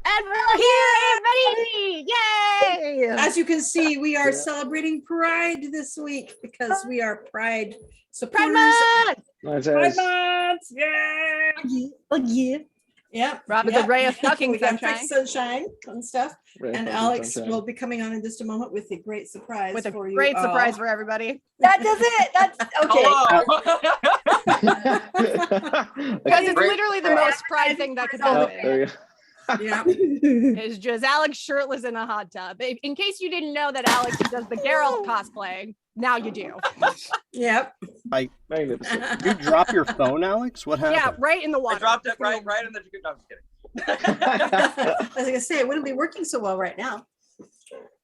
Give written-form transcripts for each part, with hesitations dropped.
And we're here, everybody! Yay! As you can see, we are celebrating Pride this week because we are Pride supporters. Pride Month! Pride Month! Yay! Oh yeah. Yep. Rob is a ray of fucking We got sunshine. fixed sunshine and stuff. Ray of And fucking Alex sunshine. will be coming on in just a moment with a great surprise With a for you. great all. surprise for everybody. That does it. That's okay. Because it's literally the most Pride thing that could Oh, happen. there you go. Yeah. It's just Alex shirtless in a hot tub. In case you didn't know that Alex does the Geralt cosplay, now you do. Yep. Magnificent. You drop your phone, Alex? What happened? Yeah, right in the water. I dropped it right in the. No, I'm just kidding. I was gonna say it wouldn't be working so well right now.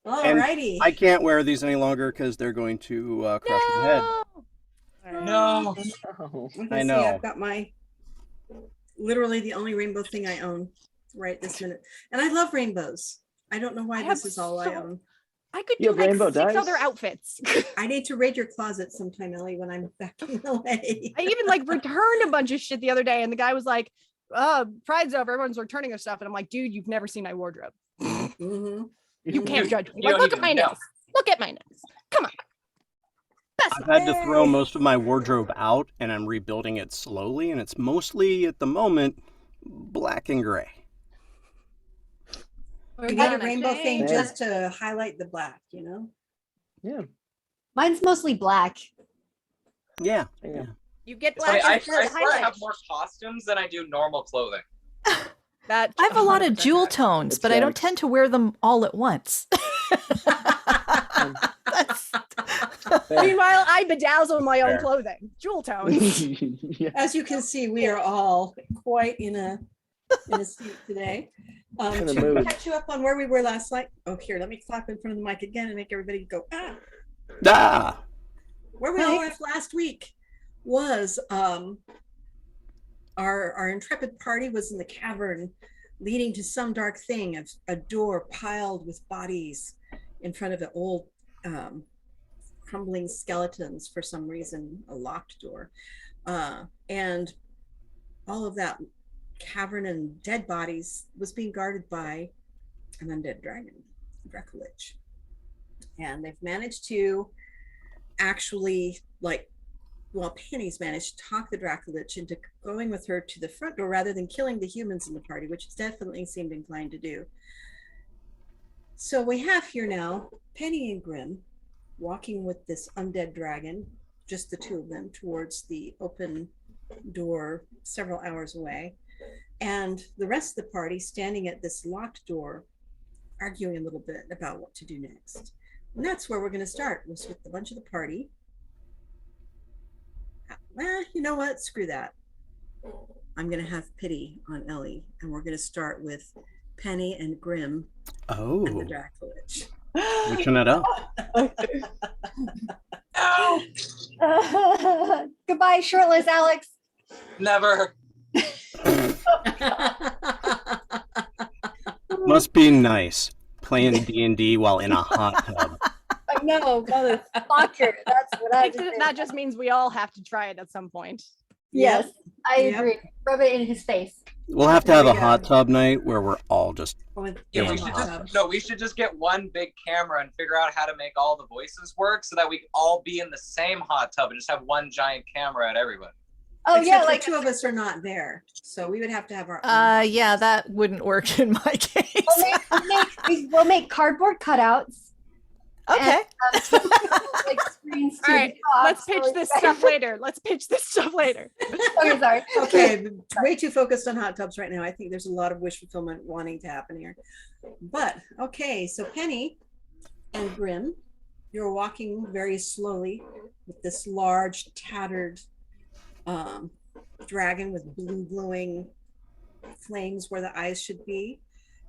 Alrighty. I can't wear these any longer because they're going to crush my head. No. Oh. I know. I've got my literally the only rainbow thing I own right this minute, and I love rainbows. I don't know why I this have is all I own. I could You do have like rainbow 6 dice? other outfits. I need to raid your closet sometime, Ellie, when I'm backing away. I even like returned a bunch of shit the other day, and the guy was like, Pride's over, everyone's returning their stuff. And I'm like, dude, you've never seen my wardrobe. Mhm. You can't judge me. You Like, don't look at even my know. nails. Look at my nails. Come on. Best I've had to throw most of my wardrobe out, and I'm rebuilding it slowly, and it's mostly, at the moment, black and gray. You need a rainbow thing just to highlight the black, you know? Yeah. Mine's mostly black. Yeah. There you go. You get It's funny, black I and swear I highlight. have more costumes than I do normal clothing. That I have a lot of 100% jewel correct. tones, It's but I don't facts. tend to wear them all at once. That's- Meanwhile, I bedazzle my own Fair. clothing. Jewel tones. Yeah. As you can see, we are all quite in a seat today. In the To mood. catch you up on where we were last night. Oh, here, let me clap in front of the mic again and make everybody go, ah. Ah! Where we all left last week was our intrepid party was in the cavern leading to some dark thing of a door piled with bodies in front of an old crumbling skeletons, for some reason, a locked door. And all of that cavern and dead bodies was being guarded by an undead dragon, Dracolich. And they've managed to actually, Penny's managed to talk the Dracolich into going with her to the front door rather than killing the humans in the party, which it definitely seemed inclined to do. So we have here now Penny and Grimm walking with this undead dragon, just the two of them, towards the open door several hours away. And the rest of the party standing at this locked door, arguing a little bit about what to do next. And that's where we're going to start, was with a bunch of the party. Well, you know what? Screw that. I'm going to have pity on Ellie, and we're going to start with Penny and Grimm and the Oh, Dracolich. switching it up. No, Goodbye, shirtless Alex. never. Must be nice playing D&D while in a hot tub. I know, motherfucker. That's what I was saying. That just means we all have to try it at some point. Yes, I Yep. agree. Rub it in his face. We'll have to have There a we hot go. tub night where we're all just... Yeah, Yeah. we should just get one big camera and figure out how to make all the voices work so that we can all be in the same hot tub and just have one giant camera at everybody. Oh Except yeah, the like two of us are not there, so we would have to have our own. yeah, that wouldn't work in my case. we'll make cardboard cutouts. Okay. Like screens to All right, the top, let's so pitch it's this better. stuff later. Let's pitch this stuff later. Okay, sorry. Okay, way too focused on hot tubs right now. I think there's a lot of wish fulfillment wanting to happen here. But okay, so Penny and Grimm, you're walking very slowly with this large, tattered dragon with blue glowing flames where the eyes should be.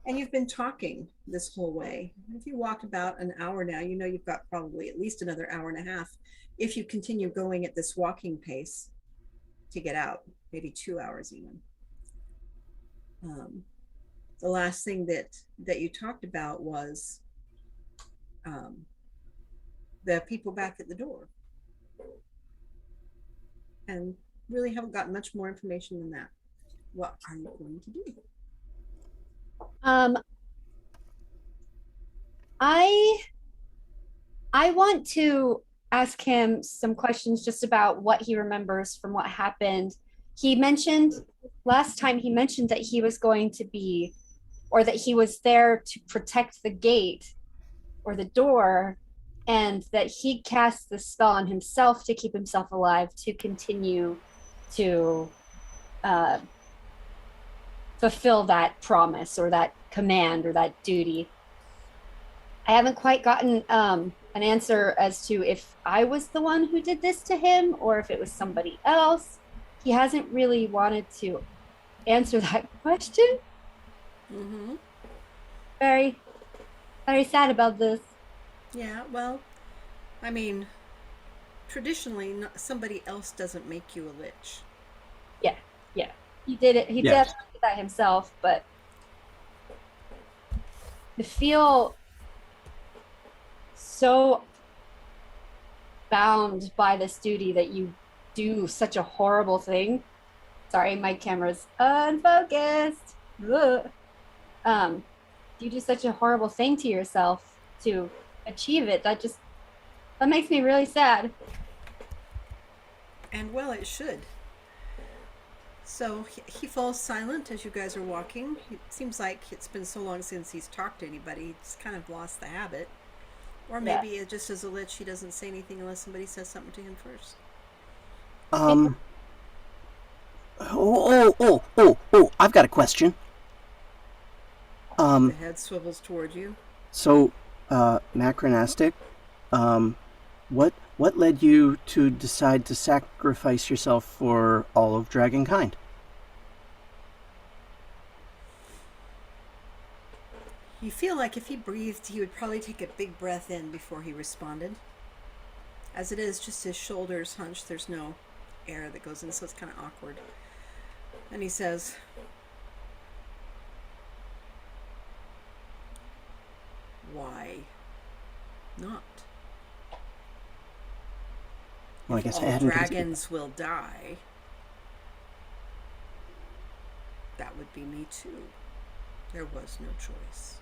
And you've been talking this whole way. If you walked about an hour now, you know you've got probably at least another hour and a half if you continue going at this walking pace to get out, maybe 2 hours even. The last thing that you talked about was the people back at the door. And really haven't gotten much more information than that. What are you going to do? Um, I want to ask him some questions just about what he remembers from what happened. He mentioned last time he mentioned that he was going to be, or that he was there to protect the gate or the door, and that he cast the spell on himself to keep himself alive to continue to fulfill that promise or that command or that duty. I haven't quite gotten an answer as to if I was the one who did this to him or if it was somebody else. He hasn't really wanted to answer that question. Mm-hmm. Very, very sad about this. Yeah, well, I mean, traditionally, somebody else doesn't make you a lich. Yeah, he did it. He Yes. definitely did that himself, but to feel so bound by this duty that you do such a horrible thing. Sorry, my camera's unfocused. Ugh. You do such a horrible thing to yourself to achieve it. That makes me really sad. And well, it should. So he falls silent as you guys are walking. It seems like it's been so long since he's talked to anybody, he's kind of lost the habit. Or maybe it just as a lich, he doesn't say anything unless somebody says something to him first. I've got a question. The head swivels toward you. So, Macronastic, what led you to decide to sacrifice yourself for all of Dragonkind? You feel like if he breathed, he would probably take a big breath in before he responded. As it is, just his shoulders hunched. There's no air that goes in, so it's kind of awkward. And he says, "Why not? Well, I guess I All hadn't dragons will die. That would be me too. There was no choice."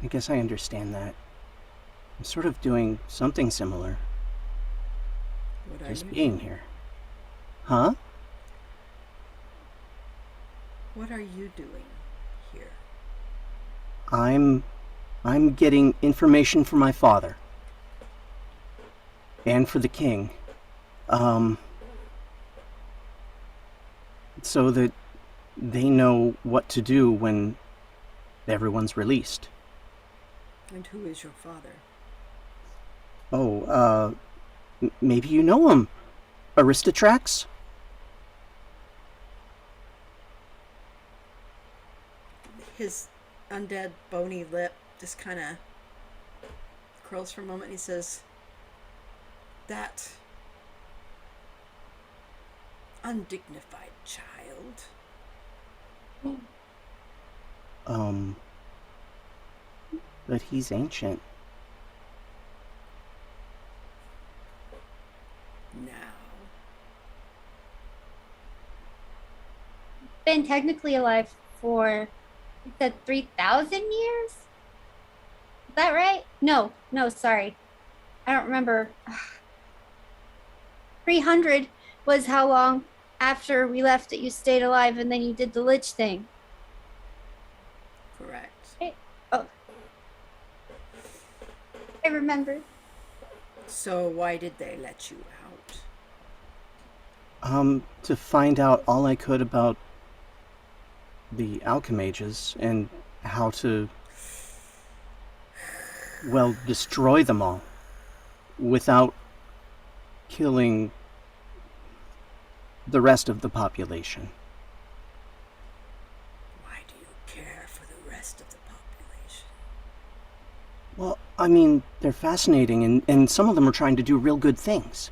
I guess I understand that. I'm sort of doing something similar. What are Just you being doing? here. Huh? What are you doing here? I'm getting information from my father. And for the king. So that they know what to do when everyone's released. And who is your father? Oh, maybe you know him. Aristotrax? His undead bony lip just kind of curls for a moment. He says, "That undignified child." But he's ancient. Now, Been technically alive for, you said 3,000 years? Is that right? No, sorry. I don't remember. 300 was how long after we left that you stayed alive and then you did the lich thing. correct. Oh. I remember. So why did they let you out? To find out all I could about the alchemages and how to, well, destroy them all without killing the rest of the population. Why do you care for the rest of the population? Well, I mean, they're fascinating, and some of them are trying to do real good things.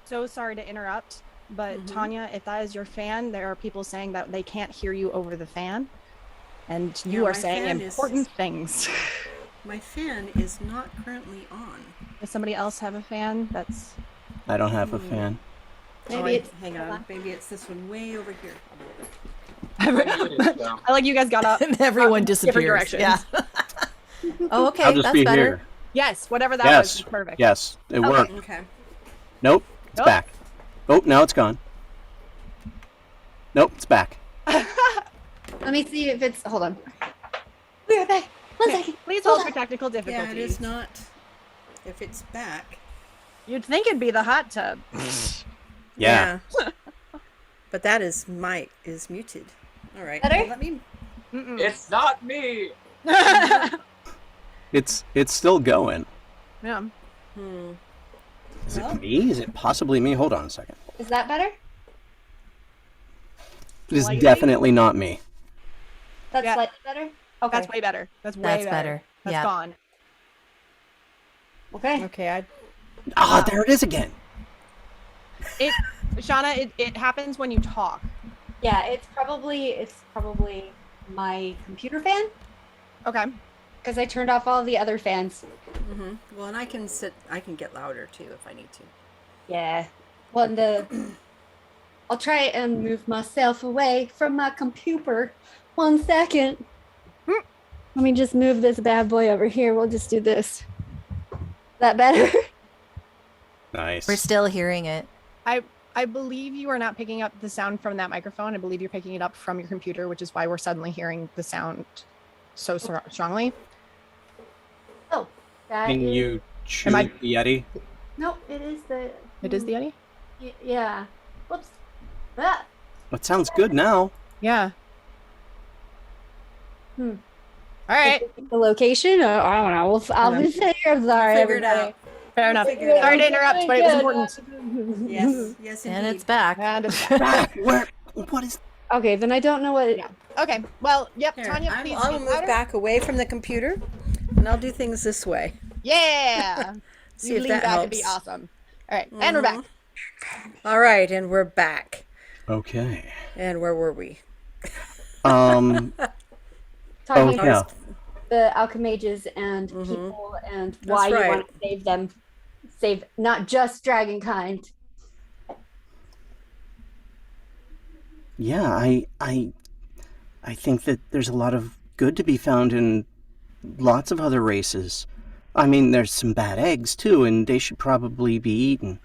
So sorry to interrupt, but Mhm. Tanya, if that is your fan, there are people saying that they can't hear you over the fan. And Yeah, you are my saying fan important things. My fan is not currently on. Does somebody else have a fan? That's I don't have a fan. Maybe it's hang on. Maybe it's this one way over here. I'll be right back. So. I like you guys got up. And everyone different disappears. directions. Yeah. Oh, okay. I'll just That's be better. here. Yes, whatever that Yes. was perfect. Yes, it worked. Okay. Nope, it's Nope. back. Oh, now it's gone. Nope, it's back. Let me see if it's. Hold on. We're back. One second. Please Hold hold on. for technical difficulties. Yeah, it is not. If it's back. You'd think it'd be the hot tub. Yeah. But that is mic is muted. All right. Better? Well, let me. Mm-mm. It's not me. It's still going. Yeah. Is it me? Is it possibly me? Hold on a second. Is that better? It is Slightly? definitely not me. That's Yeah. slightly better? Okay. That's way better. That's way That's better. better. That's Yeah. gone. Okay. Okay, Ah, there it is again. Shauna, it happens when you talk. Yeah, it's probably my computer fan Okay. because I turned off all the other fans. Well, and I can get louder too if I need to. Yeah. Well, I'll try and move myself away from my computer. 1 second. Let me just move this bad boy over here. We'll just do this. That better? Nice. We're still hearing it. I believe you are not picking up the sound from that microphone. I believe you're picking it up from your computer, which is why we're suddenly hearing the sound so strongly. Oh, that Can is- you choose I- the Yeti? No, it is the. It is the Yeti? Yeah. Whoops. Ah. It sounds good now. Yeah. Hmm. All right. The location? I don't know. I'll just say I'm sorry. Figure it everybody. out. Fair enough. Figure it Sorry to out. interrupt, but it was important. Yes. Yes, indeed. And it's back. And it's Back. Where? What is? Okay, then I don't know what. Yeah. Okay. Well, yep. Here, Tanya, I please. will speak move louder. back away from the computer, and I'll do things this way. Yeah. See you if lean that back helps. and be awesome. All right. And we're back. All right, and we're back. Okay. And where were we? Talking Oh, about yeah. the alchemages and people and why you right. want to save them. Save not just dragonkind. Yeah, I think that there's a lot of good to be found in lots of other races. I mean, there's some bad eggs too, and they should probably be eaten.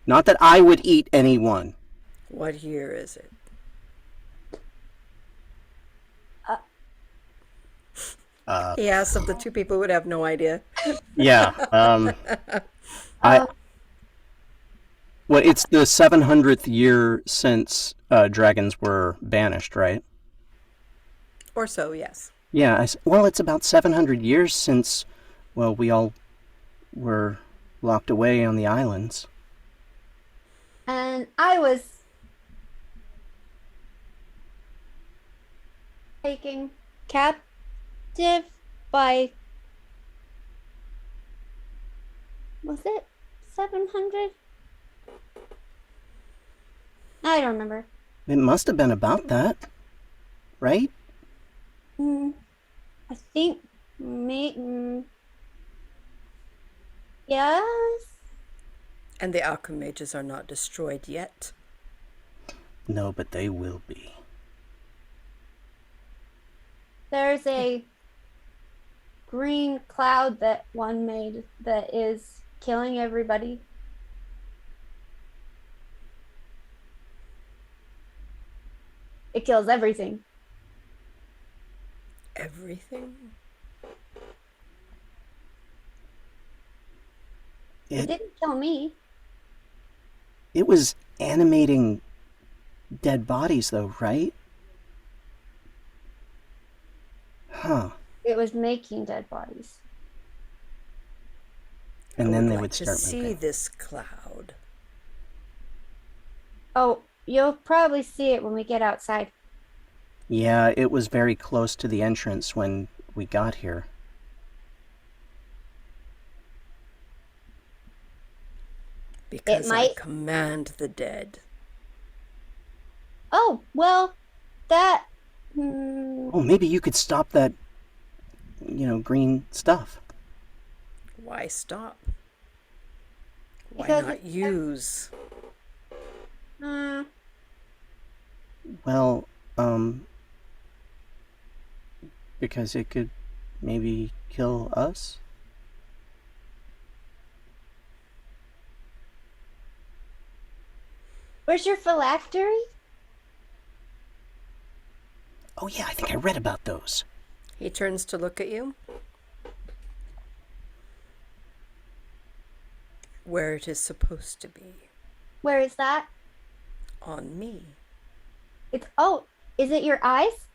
Not that I would eat anyone. What year is it? He asked if the two people would have no idea. Yeah. Well, it's the 700th year since dragons were banished, right? Or so, yes. Yeah. Well, it's about 700 years since, well, we all were locked away on the islands. And I was taken captive by, was it 700? I don't remember. It must have been about that, right? I think yes. And the alchemages are not destroyed yet. No, but they will be. There's a green cloud that one made that is killing everybody. It kills everything. Everything? It didn't kill me. It was animating dead bodies, though, right? Huh. It was making dead bodies. And I then they like would to start see moving. this cloud. Oh, you'll probably see it when we get outside. Yeah, it was very close to the entrance when we got here. Because might- I command the dead. Oh, well, that. Oh, maybe you could stop that, green stuff. Why stop? Why Because not use? Well, because it could maybe kill us? where's your phylactery? Oh, yeah, I think I read about those. He turns to look at you. Where it is supposed to be. Where is that? On me. It's is it your eyes?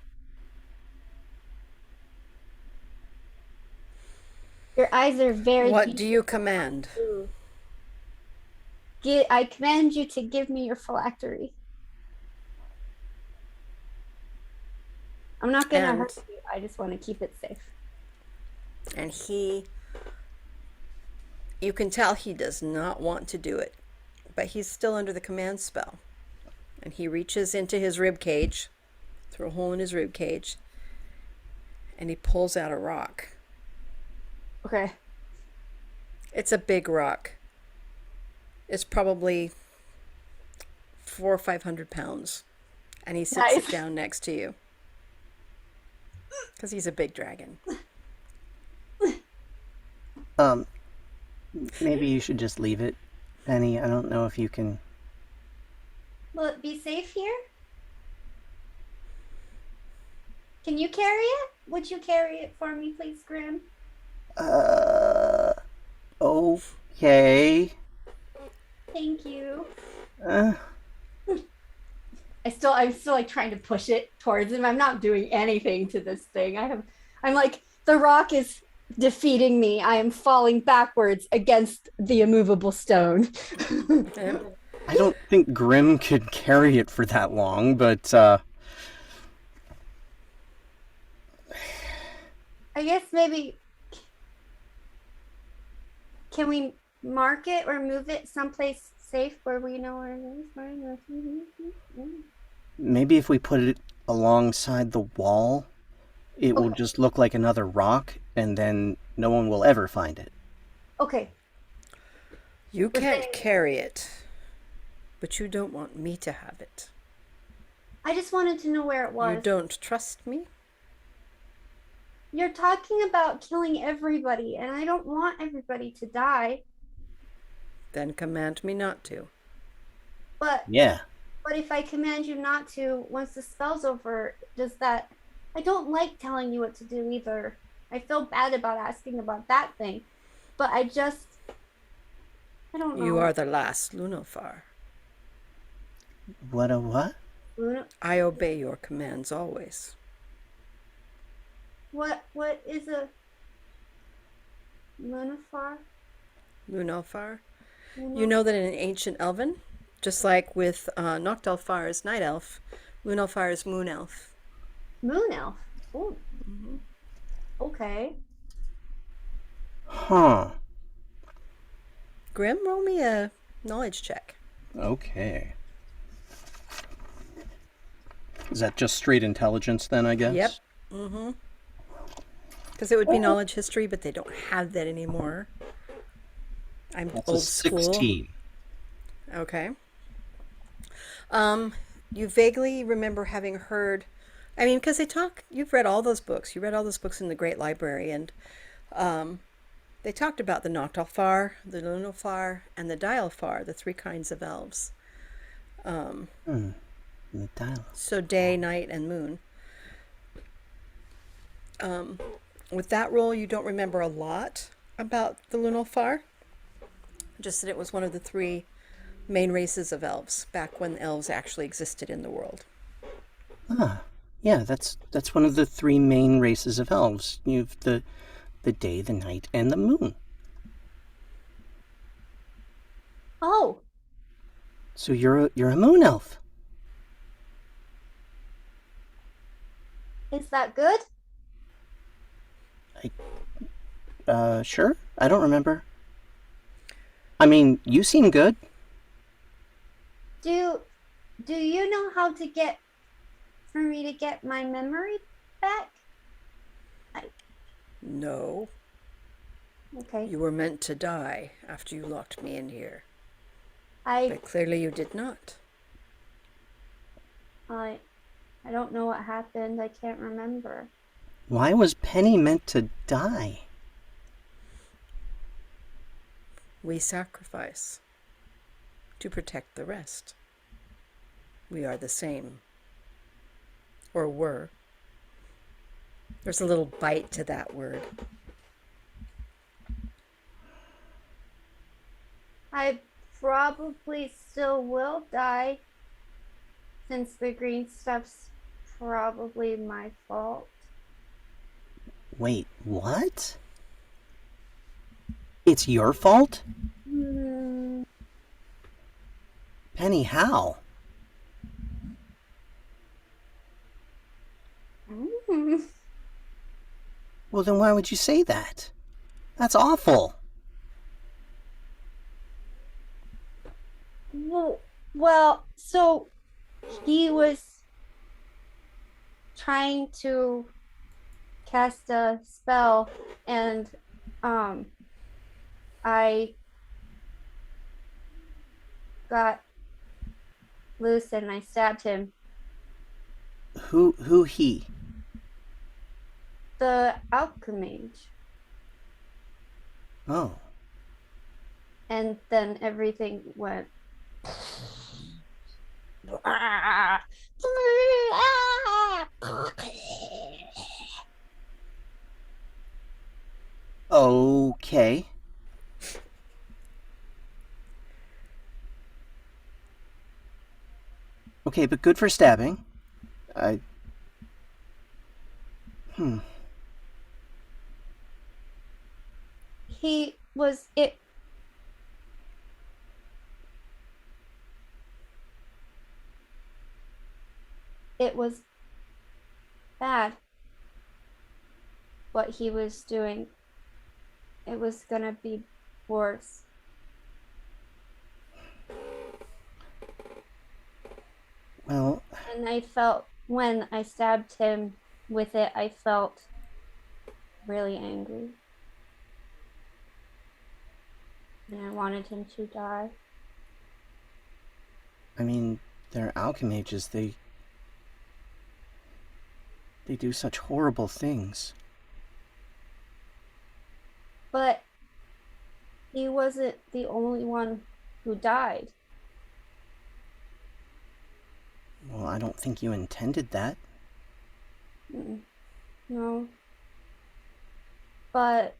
Your eyes are very What do you command? beautiful. I command you to give me your phylactery. I'm not gonna And- hurt you. I just want to keep it safe. And you can tell he does not want to do it, but he's still under the command spell. And he reaches into his rib cage, through a hole in his rib cage, and he pulls out a rock. Okay. It's a big rock. It's probably 400 or 500 pounds. And he sits it down next to you. Because he's a big dragon. Maybe you should just leave it, Penny. I don't know if you can. Will it be safe here? Can you carry it? Would you carry it for me, please, Grim? Okay. Thank you. Uh, I'm still like trying to push it towards him. I'm not doing anything to this thing. I'm like, the rock is defeating me. I am falling backwards against the immovable stone. I don't think Grim could carry it for that long, but, I guess maybe, can we mark it or move it someplace safe where we know where it is? maybe if we put it alongside the wall, it will just look like another rock, and then no one will ever find it. Okay. You can't carry it, but you don't want me to have it. I just wanted to know where it was. You don't trust me? You're talking about killing everybody, and I don't want everybody to die. Then command me not to. But Yeah. But if I command you not to, once the spell's over, does that... I don't like telling you what to do either. I feel bad about asking about that thing. But I don't know. You are the last Lunofar. What a what? I obey your commands always. What is a Lunafar? Lunofar? You know that in ancient Elven, just like with Noctalfar is Night Elf, Lunofar is Moon Elf. Moon Elf? Oh. Mm-hmm. Okay. Huh. Grim, roll me a knowledge check. Okay. Is that just straight intelligence then, I guess? Yep. Mm-hmm. Because it would be knowledge history, but they don't have that anymore. I'm That's old a 16. school. Okay. You vaguely remember having heard, I mean, because you've read all those books. You read all those books in the Great Library, and they talked about the Noctalfar, the Lunofar, and the Dialfar, the three kinds of elves. The dial. So day, night, and moon. With that roll, you don't remember a lot about the Lunofar. Just that it was one of the three main races of elves back when elves actually existed in the world. Ah, yeah, that's one of the three main races of elves. You've the day, the night, and the moon. Oh. So you're a moon elf. Is that good? Sure. I don't remember. I mean, you seem good. Do you know how to for me to get my memory back? No. Okay. You were meant to die after you locked me in here. I But clearly you did not. I don't know what happened. I can't remember. Why was Penny meant to die? We sacrifice to protect the rest. We are the same. Or were. There's a little bite to that word. I probably still will die since the green stuff's probably my fault. Wait, what? It's your fault? Hmm. Penny, how? Mm. Well, then why would you say that? That's awful. Well, so he was trying to cast a spell, and I got loose and I stabbed him. Who he? The alchemage. Oh. And then everything went. Okay. Okay, but good for stabbing. I... He was it. It was bad what he was doing. It was gonna be worse. Well, And I felt when I stabbed him with it, I felt really angry. And I wanted him to die. I mean, they're alchemages. They do such horrible things. But he wasn't the only one who died. Well, I don't think you intended that. No. But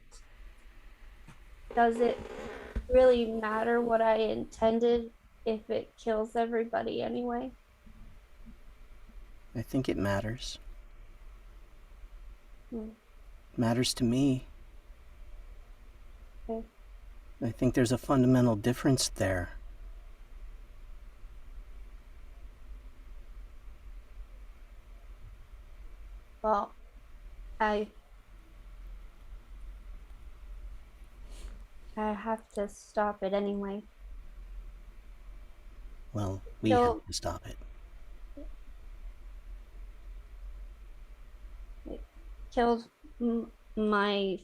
does it really matter what I intended if it kills everybody anyway? I think it matters. Hmm. Matters to me. Okay. I think there's a fundamental difference there. Well, I have to stop it anyway. Well, we So- have to stop it. It killed my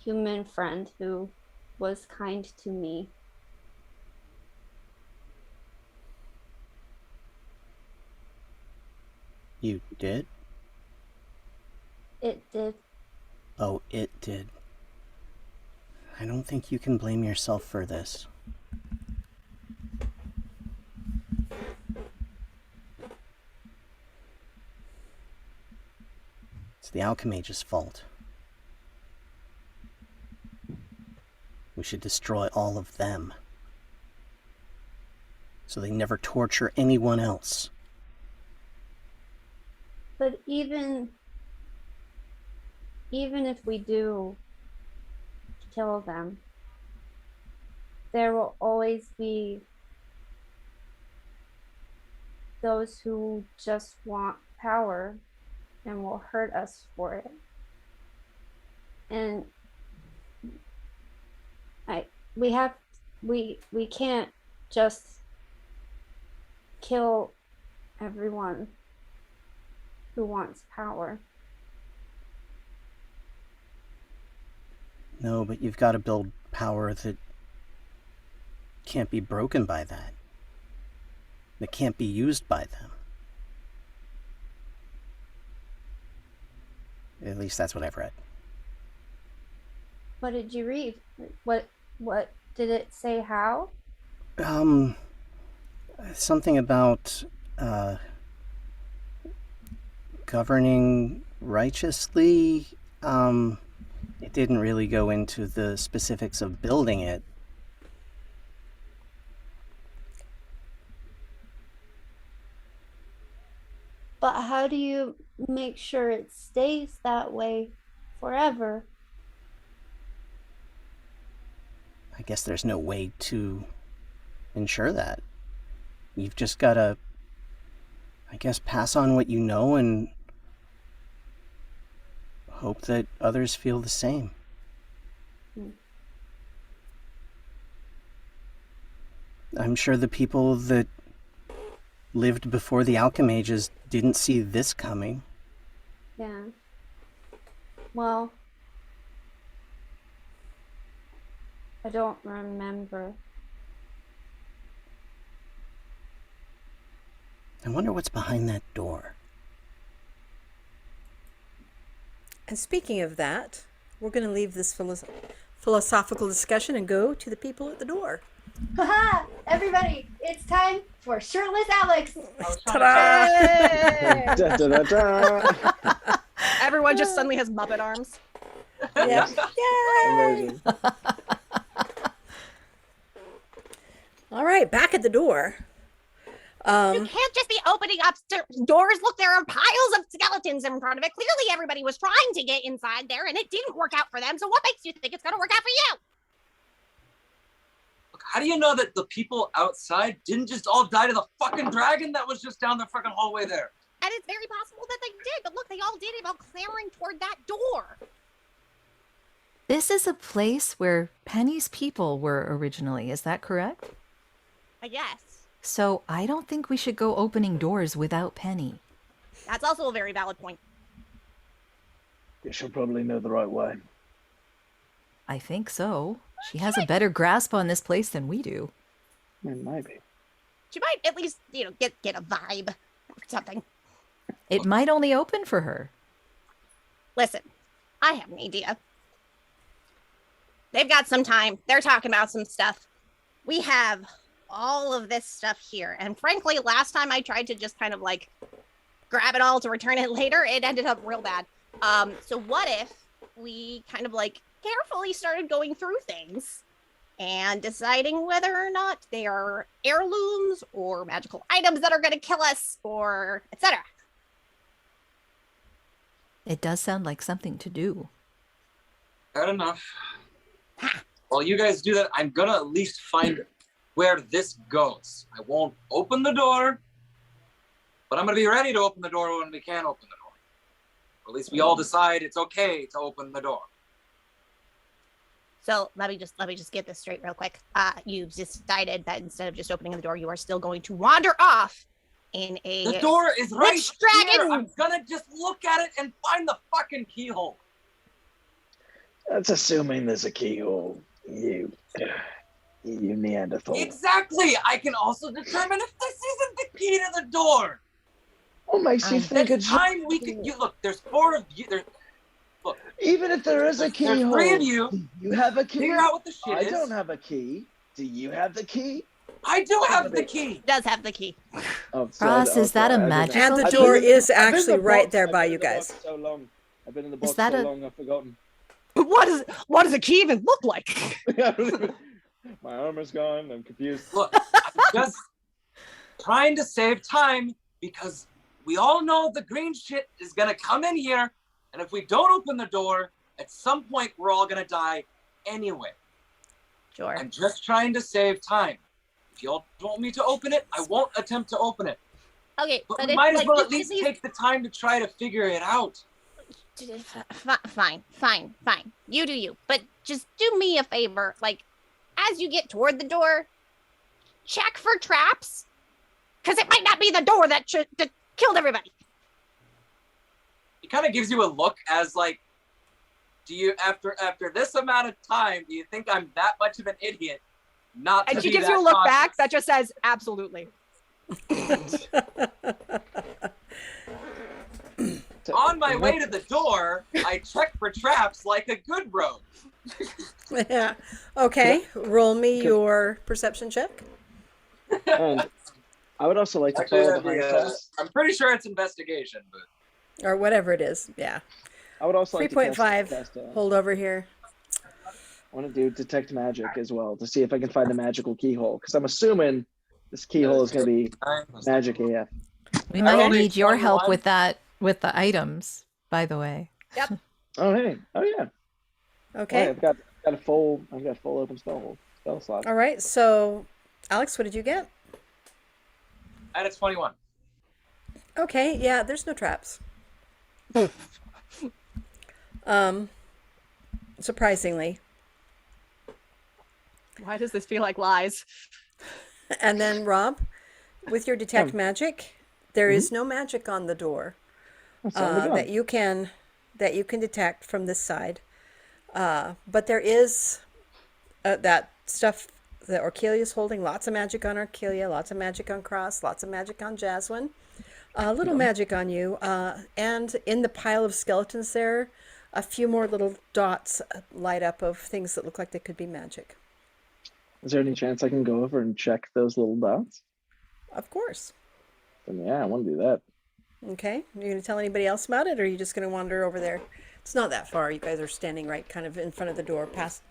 human friend who was kind to me. You did? It did. Oh, it did. I don't think you can blame yourself for this. It's the alchemage's fault. We should destroy all of them, so they never torture anyone else. But even if we do kill them, there will always be those who just want power and will hurt us for it. And we can't just kill everyone who wants power. No, but you've got to build power that can't be broken by that. That can't be used by them. At least that's what I've read. What did you read? What did it say how? Something about governing righteously. It didn't really go into the specifics of building it. But how do you make sure it stays that way forever? I guess there's no way to ensure that. You've just got to, I guess, pass on what you know and hope that others feel the same. I'm sure the people that lived before the Alchemages didn't see this coming. Yeah. Well, I don't remember. I wonder what's behind that door. And speaking of that, we're going to leave this philosophical discussion and go to the people at the door. Haha! Everybody, it's time for Shirtless Alex. Da, da, da, da. Everyone just suddenly has Muppet arms. Yeah. Yay! Amazing. All right, back at the door. You can't just be opening up doors. Look, there are piles of skeletons in front of it. Clearly, everybody was trying to get inside there, and it didn't work out for them. So what makes you think it's going to work out for you? Look, how do you know that the people outside didn't just all die to the fucking dragon that was just down the fucking hallway there? And it's very possible that they did. But look, they all did it while clamoring toward that door. This is a place where Penny's people were originally. Is that correct? I guess. So I don't think we should go opening doors without Penny. That's also a very valid point. You should probably know the right way. I think so. She has a better grasp on this place than we do. Maybe. She might at least, get a vibe or something. It might only open for her. Listen, I have an idea. They've got some time. They're talking about some stuff. We have all of this stuff here. And frankly, last time I tried to just kind of grab it all to return it later, it ended up real bad. So what if we kind of carefully started going through things and deciding whether or not they are heirlooms or magical items that are going to kill us or etc. It does sound like something to do. Fair enough. While you guys do that, I'm gonna at least find where this goes. I won't open the door, but I'm gonna be ready to open the door when we can open the door. Or at least we all decide it's okay to open the door. So let me just get this straight real quick. You've decided that instead of just opening the door, you are still going to wander off in a The door is right witch here. dragon. I'm gonna just look at it and find the fucking keyhole. That's assuming there's a keyhole. You Neanderthal. Exactly. I can also determine if this isn't the key to the door. What makes you think There's it's time we could. Look, there's 4 of you. Look, even if there is a there's keyhole? 3 of you. You have a key. Figure out what the shit I is. don't have a key. Do you have the key? I do have the key. Does have the key. Oh, sorry, Ross, is that a sorry, I didn't- magical And the I've door been- is I've been in actually the right box- there I've by been you in the guys. box So long. I've been in the Is box that so a- long I've forgotten. What does a key even look like? My armor's gone. I'm confused. Look, I'm just trying to save time because we all know the green shit is gonna come in here, and if we don't open the door, at some point we're all gonna die anyway. Sure. I'm just trying to save time. If y'all want me to open it, I won't attempt to open it. Okay, But but we if, might as well you at least just- take the time to try to figure it out. Fine. You do you. But just do me a favor. As you get toward the door, check for traps. Because it might not be the door that killed everybody. It kind of gives you a look as do Do you, after this amount of time, do you think I'm that much of an idiot not to And she be gives that you a look back cautious? that just says, absolutely. On my way to the door, I check for traps like a good road. Yeah. Okay. Roll me your perception check. And I would also like to Actually, follow that'd be, behind Tess. I'm pretty sure it's investigation, but Or whatever it is. Yeah. I would also like to 3.5. test, Hold over here. I want to do detect magic as well to see if I can find a magical keyhole, because I'm assuming this keyhole is going to be magic AF. We I might rolled a need your help 21. with that, with the items, by the way. Yep. Oh hey, oh yeah. Okay. I've got a full open spell slot. All right. So, Alex, what did you get? I had a 21. Okay. Yeah. There's no traps. Surprisingly. Why does this feel like lies? And then Rob, with your detect magic, there is no magic on the door that you can detect from this side. But there is that stuff that Orkelia is holding. Lots of magic on Orkelia, lots of magic on Cross, lots of magic on Jaswin, a little magic on you. And in the pile of skeletons there, a few more little dots light up of things that look like they could be magic. Is there any chance I can go over and check those little dots? Of course. Then yeah, I want to do that. Okay. You're going to tell anybody else about it, or are you just going to wander over there? It's not that far. You guys are standing right kind of in front of the door,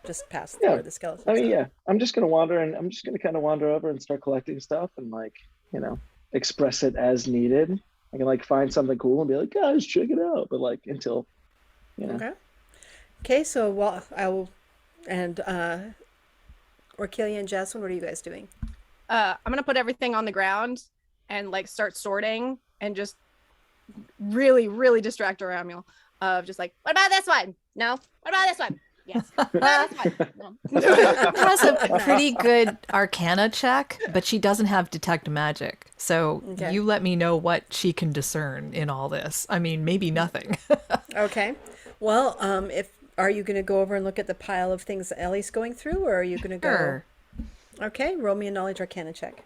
just past Yeah. where the skeletons I mean, are. yeah, I'm just gonna wander and I'm just gonna kind of wander over and start collecting stuff and express it as needed. I can find something cool and be like, guys, check it out. But until, Okay. Okay. So I will, and Orkelia and Jasmine, what are you guys doing? I'm gonna put everything on the ground and start sorting and just really, really distract Aramuel of just what about this one? No. What about this one? Yes. What about this one? No. Has a pretty good Arcana check, but she doesn't have detect magic. So Okay. you let me know what she can discern in all this. I mean, maybe nothing. Okay. Well, are you going to go over and look at the pile of things that Ellie's going through, or are you going to go? Sure. Okay. Roll me a knowledge Arcana check.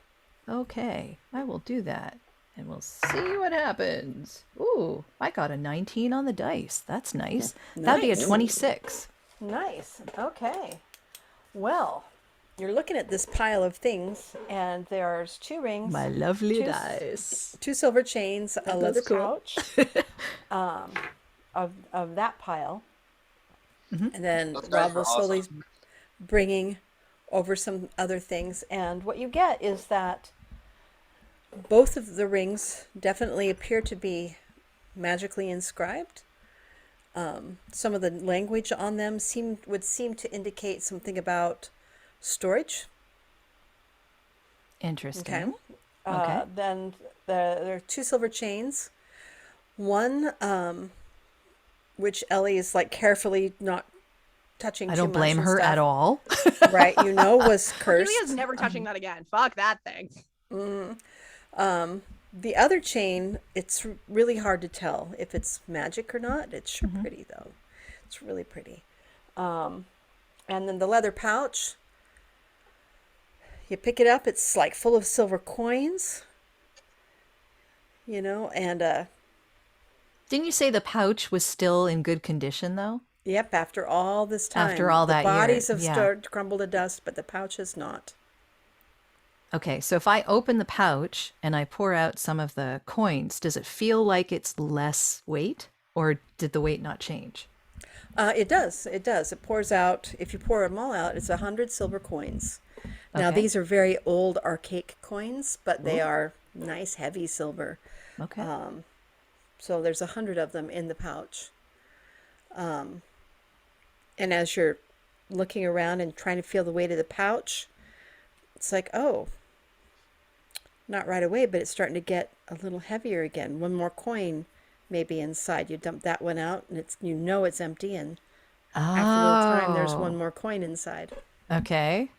Okay, I will do that. And we'll see what happens. Ooh, I got a 19 on the dice. That's nice. That'd be a Nice. 26. Nice. Okay. Well, you're looking at this pile of things, and there's 2 rings, My lovely Choose- dice. 2 silver chains, a leather cool. pouch of that pile. And then Those guys Rob are will slowly awesome. bringing over some other things. And what you get is that both of the rings definitely appear to be magically inscribed. Some of the language on them would seem to indicate something about storage. Interesting. Okay. Okay. Then there are 2 silver chains. One, which Ellie is carefully not touching. I too don't much blame and her stuff, at all. Right, was cursed. Julia's never touching that again. Fuck that thing. The other chain, it's really hard to tell if it's magic or not. It's sure pretty though. It's really pretty. And then the leather pouch, you pick it up, it's full of silver coins. And Didn't you say the pouch was still in good condition, though? yep, after all this time. After all that the year, bodies have yeah. started to crumble to dust, but the pouch has not. Okay, so if I open the pouch and I pour out some of the coins, does it feel like it's less weight, or did the weight not change? It does. It does. It pours out. If you pour them all out, it's 100 silver coins. Now, Okay. these are very old, archaic coins, but they are nice, heavy silver. Okay. So there's 100 of them in the pouch. And as you're looking around and trying to feel the weight of the pouch, it's oh, not right away, but it's starting to get a little heavier again. One more coin maybe inside. You dump that one out, and it's empty, and after a little time, there's one more coin inside. Okay.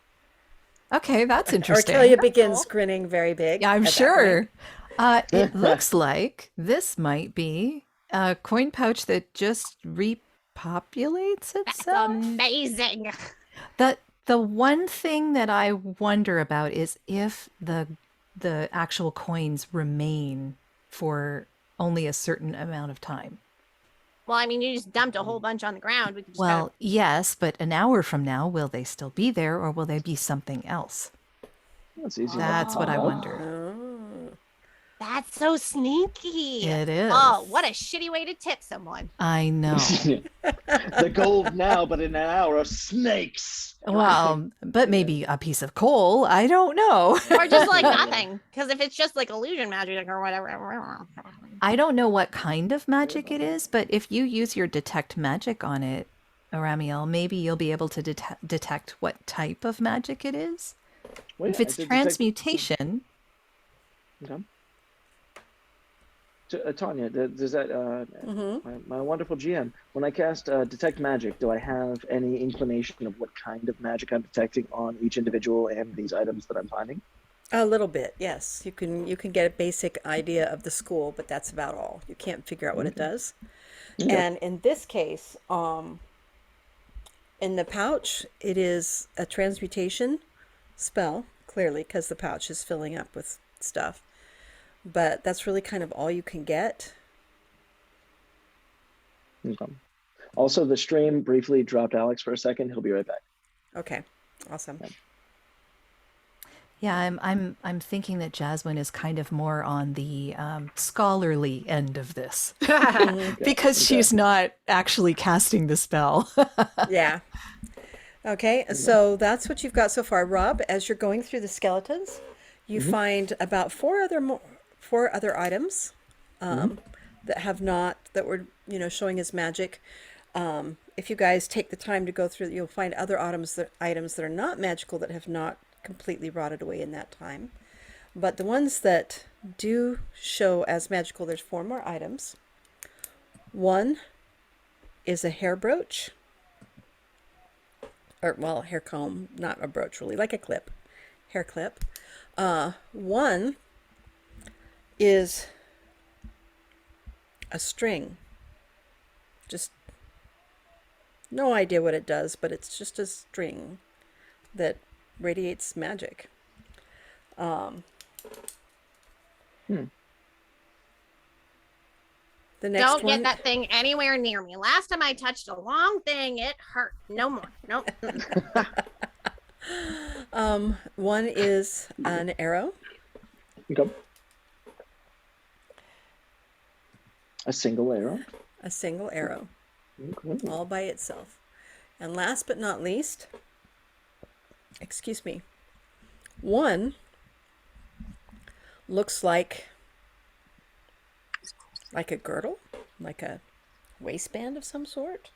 Okay, that's interesting. Orkelia begins grinning very big. Yeah, I'm at that sure. point. It looks like this might be a coin pouch that just populates That's itself. amazing. The one thing that I wonder about is if the actual coins remain for only a certain amount of time. Well, I mean, you just dumped a whole bunch on the ground. We could just Well, yes, but an hour from now, will they still be there, or will they be something else? That's easy. That's what I Oh. wonder. Oh. That's so sneaky. It is. Oh, what a shitty way to tip someone. I know. The gold now, but in an hour of snakes. Well, but maybe a piece of coal. I don't know. Or just like nothing. Because if it's just like illusion magic or whatever. I don't know what kind of magic it is, but if you use your detect magic on it, Aramiel, maybe you'll be able to detect what type of magic it is. Well, If yeah, it's I did detect- transmutation, Okay. Tanya, does that my wonderful GM? When I cast detect magic, do I have any inclination of what kind of magic I'm detecting on each individual and these items that I'm finding? A little bit, yes. You can get a basic idea of the school, but that's about all. You can't figure out what it does. Okay. And in this case, in the pouch, it is a transmutation spell, clearly, because the pouch is filling up with stuff. But that's really kind of all you can get. Okay. Also, the stream briefly dropped Alex for a second. He'll be right back. Okay, awesome. yeah, I'm thinking that Jasmine is kind of more on the scholarly end of this because she's not actually casting the spell. Yeah. Okay, so that's what you've got so far. Rob, as you're going through the skeletons, you find about four other items that were showing as magic. If you guys take the time to go through, you'll find other items that are not magical that have not completely rotted away in that time. But the ones that do show as magical, there's 4 more items. One is a hair brooch. Hair comb, not a brooch really, like a clip, hair clip. One is a string. Just no idea what it does, but it's just a string that radiates magic. The next Don't one, get that thing anywhere near me. Last time I touched a long thing, it hurt. No more. Nope. one is an arrow. Okay. A single arrow. A single arrow, Okay. all by itself. And last but not least, excuse me, one looks like a girdle, like a waistband of some sort.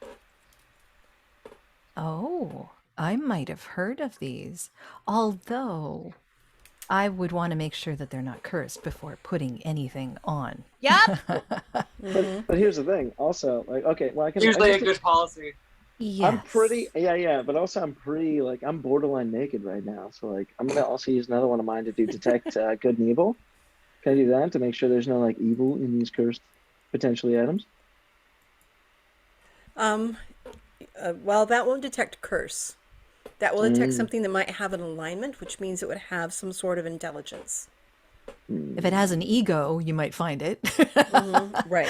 Oh, I might have heard of these. Although I would want to make sure that they're not cursed before putting anything on. Yep. But here's the thing. Also, like, okay, well, I can. Usually I a good policy. Yes. I'm pretty, yeah. But also, I'm pretty, like, I'm borderline naked right now. So, like, I'm gonna also use another one of mine to do detect good and evil. Can I do that to make sure there's no like evil in these cursed potentially items? Well, that won't detect curse. That will detect something that might have an alignment, which means it would have some sort of intelligence. If it has an ego, you might find it. Right.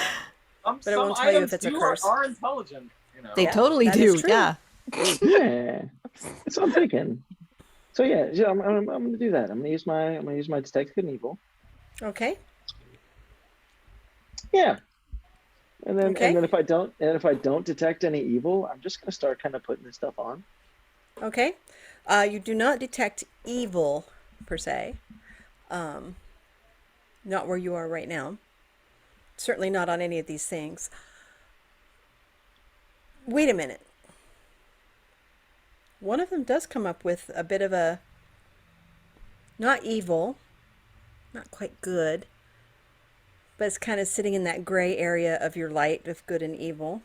But it Some won't tell you items if it's a do curse. are intelligent. You know. They Yeah, totally that do. is true. Yeah. Yeah, that's what I'm thinking. So yeah, I'm gonna do that. I'm gonna use my detect good and evil. Okay. Yeah. And then Okay. if I don't detect any evil, I'm just gonna start kind of putting this stuff on. Okay. You do not detect evil per se. Not where you are right now. Certainly not on any of these things. Wait a minute. One of them does come up with a bit of a, not evil, not quite good, but it's kind of sitting in that gray area of your light of good and evil.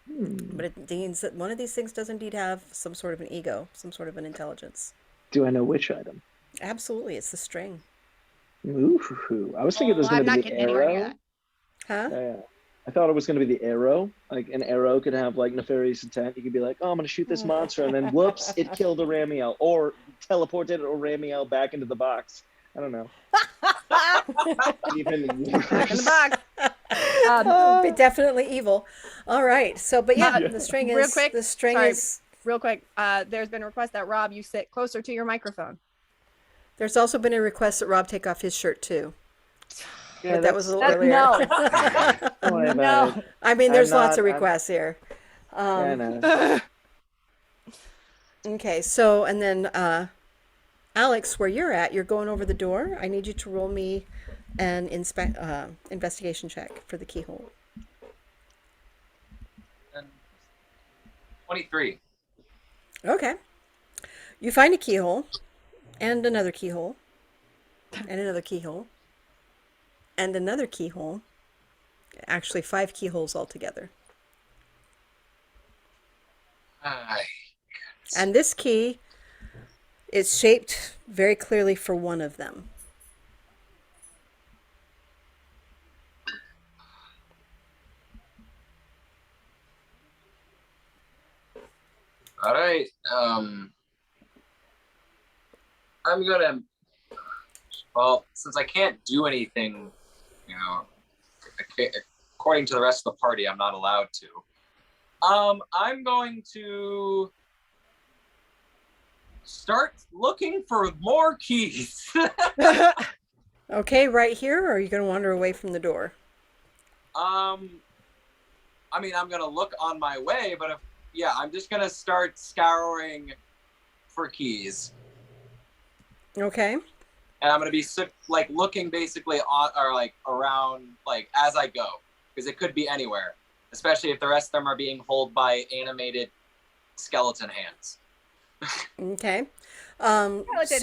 But it means that one of these things does indeed have some sort of an ego, some sort of an intelligence. Do I know which item? Absolutely, it's the string. Ooh, I was thinking it was I'm gonna not be getting anywhere near arrow. that. Huh? Yeah. I thought it was going to be the arrow. Like an arrow could have like nefarious intent. You could be like, oh, I'm going to shoot this monster, and then whoops, it killed a Ramiel, or teleported a Ramiel back into the box. I don't know. Even Back in the box. Be definitely evil. All right. So, but yeah, the string is Real quick, The string sorry. is. Real quick, there's been a request that Rob, you sit closer to your microphone. There's also been a request that Rob take off his shirt too. Yeah, But that was a little That- earlier. no. Don't worry about No. it. I mean, there's I'm lots of not- I'm- requests here. Yeah, I know. Okay, so and then Alex, where you're at, you're going over the door. I need you to roll me an investigation check for the keyhole. 23. Okay. You find a keyhole, and another keyhole, and another keyhole, and another keyhole. Actually, 5 keyholes altogether. Aye. And this key is shaped very clearly for one of them. All right. I'm gonna. Well, since I can't do anything, according to the rest of the party, I'm not allowed to. I'm going to start looking for more keys. Okay, right here, or are you going to wander away from the door? I mean, I'm gonna look on my way, but I'm just gonna start scouring for keys. Okay. And I'm gonna be like looking basically on or like around like as I go, because it could be anywhere, especially if the rest of them are being held by animated skeleton hands. Okay. Skeleton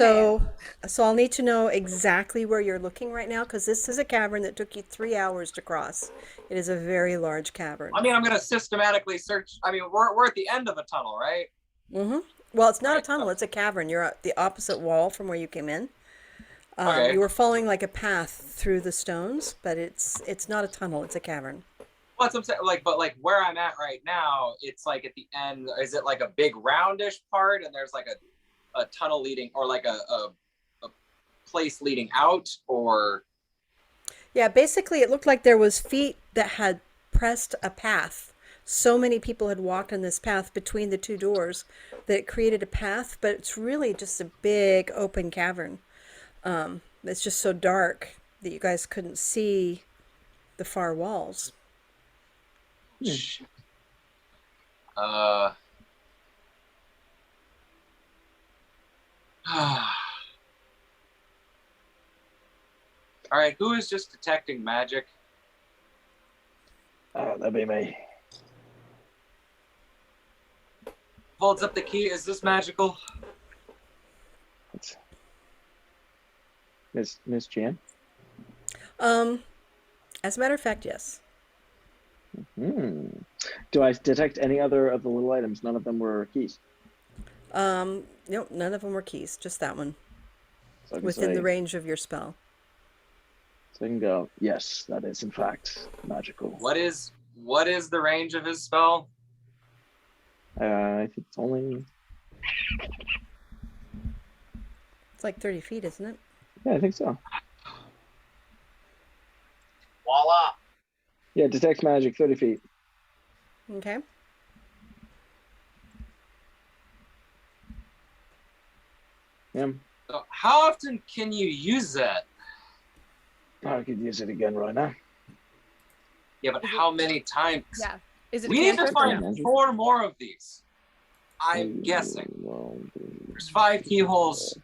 So I'll need to know exactly where you're looking right now, because this is a cavern that took you 3 hours to cross. It is a very large cavern. I mean, I'm gonna systematically search. I mean, we're at the end of a tunnel, right? Mm-hmm. Well, it's not a Right. tunnel, it's a cavern. You're at the opposite wall from where you came in. Okay. You were following like a path through the stones, but it's not a tunnel, it's a cavern. Well, that's what I'm saying. Like, but like where I'm at right now, it's like at the end. Is it like a big roundish part, and there's like a tunnel leading, or like a place leading out, or? Yeah, basically it looked like there was feet that had pressed a path. So many people had walked on this path between the two doors that it created a path, but it's really just a big open cavern. It's just so dark that you guys couldn't see the far walls. Shit. All right, who is just detecting magic? That'd be me. Holds up the key. Is this magical? Miss Jan? As a matter of fact, yes. Do I detect any other of the little items? None of them were keys. Nope, none of them were keys, just that one. So I can Within say- the range of your spell. So I can go, yes, that is in fact magical. What is the range of his spell? I think it's only... It's like 30 feet, isn't it? Yeah, I think so. Voila! Yeah, detects magic, 30 feet. Okay. Yeah. So how often can you use that? I could use it again right now. Yeah, but how many times? Yeah. Is it a We need to cantrip or find no? 4 more of these. I'm guessing. There's 5 keyholes.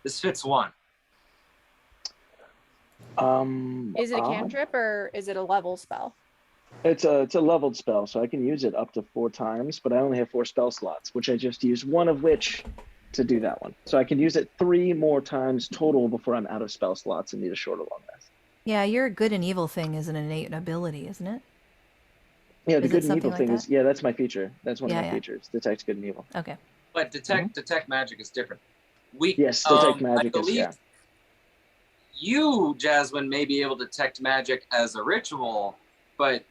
This fits 1. Is it a cantrip or is it a level spell? It's a leveled spell, so I can use it up to 4 times, but I only have 4 spell slots, which I just used one of which to do that one. So I can use it 3 more times total before I'm out of spell slots and need a shorter long rest. Yeah, your good and evil thing is an innate ability, isn't it? Yeah, the Is it good and something evil like thing that? is, yeah, that's my feature. That's one Yeah, of my yeah. features. Detect good and evil. Okay. But detect magic is different. Yes, detect magic I is, believe yeah. you, Jasmine, may be able to detect magic as a ritual, but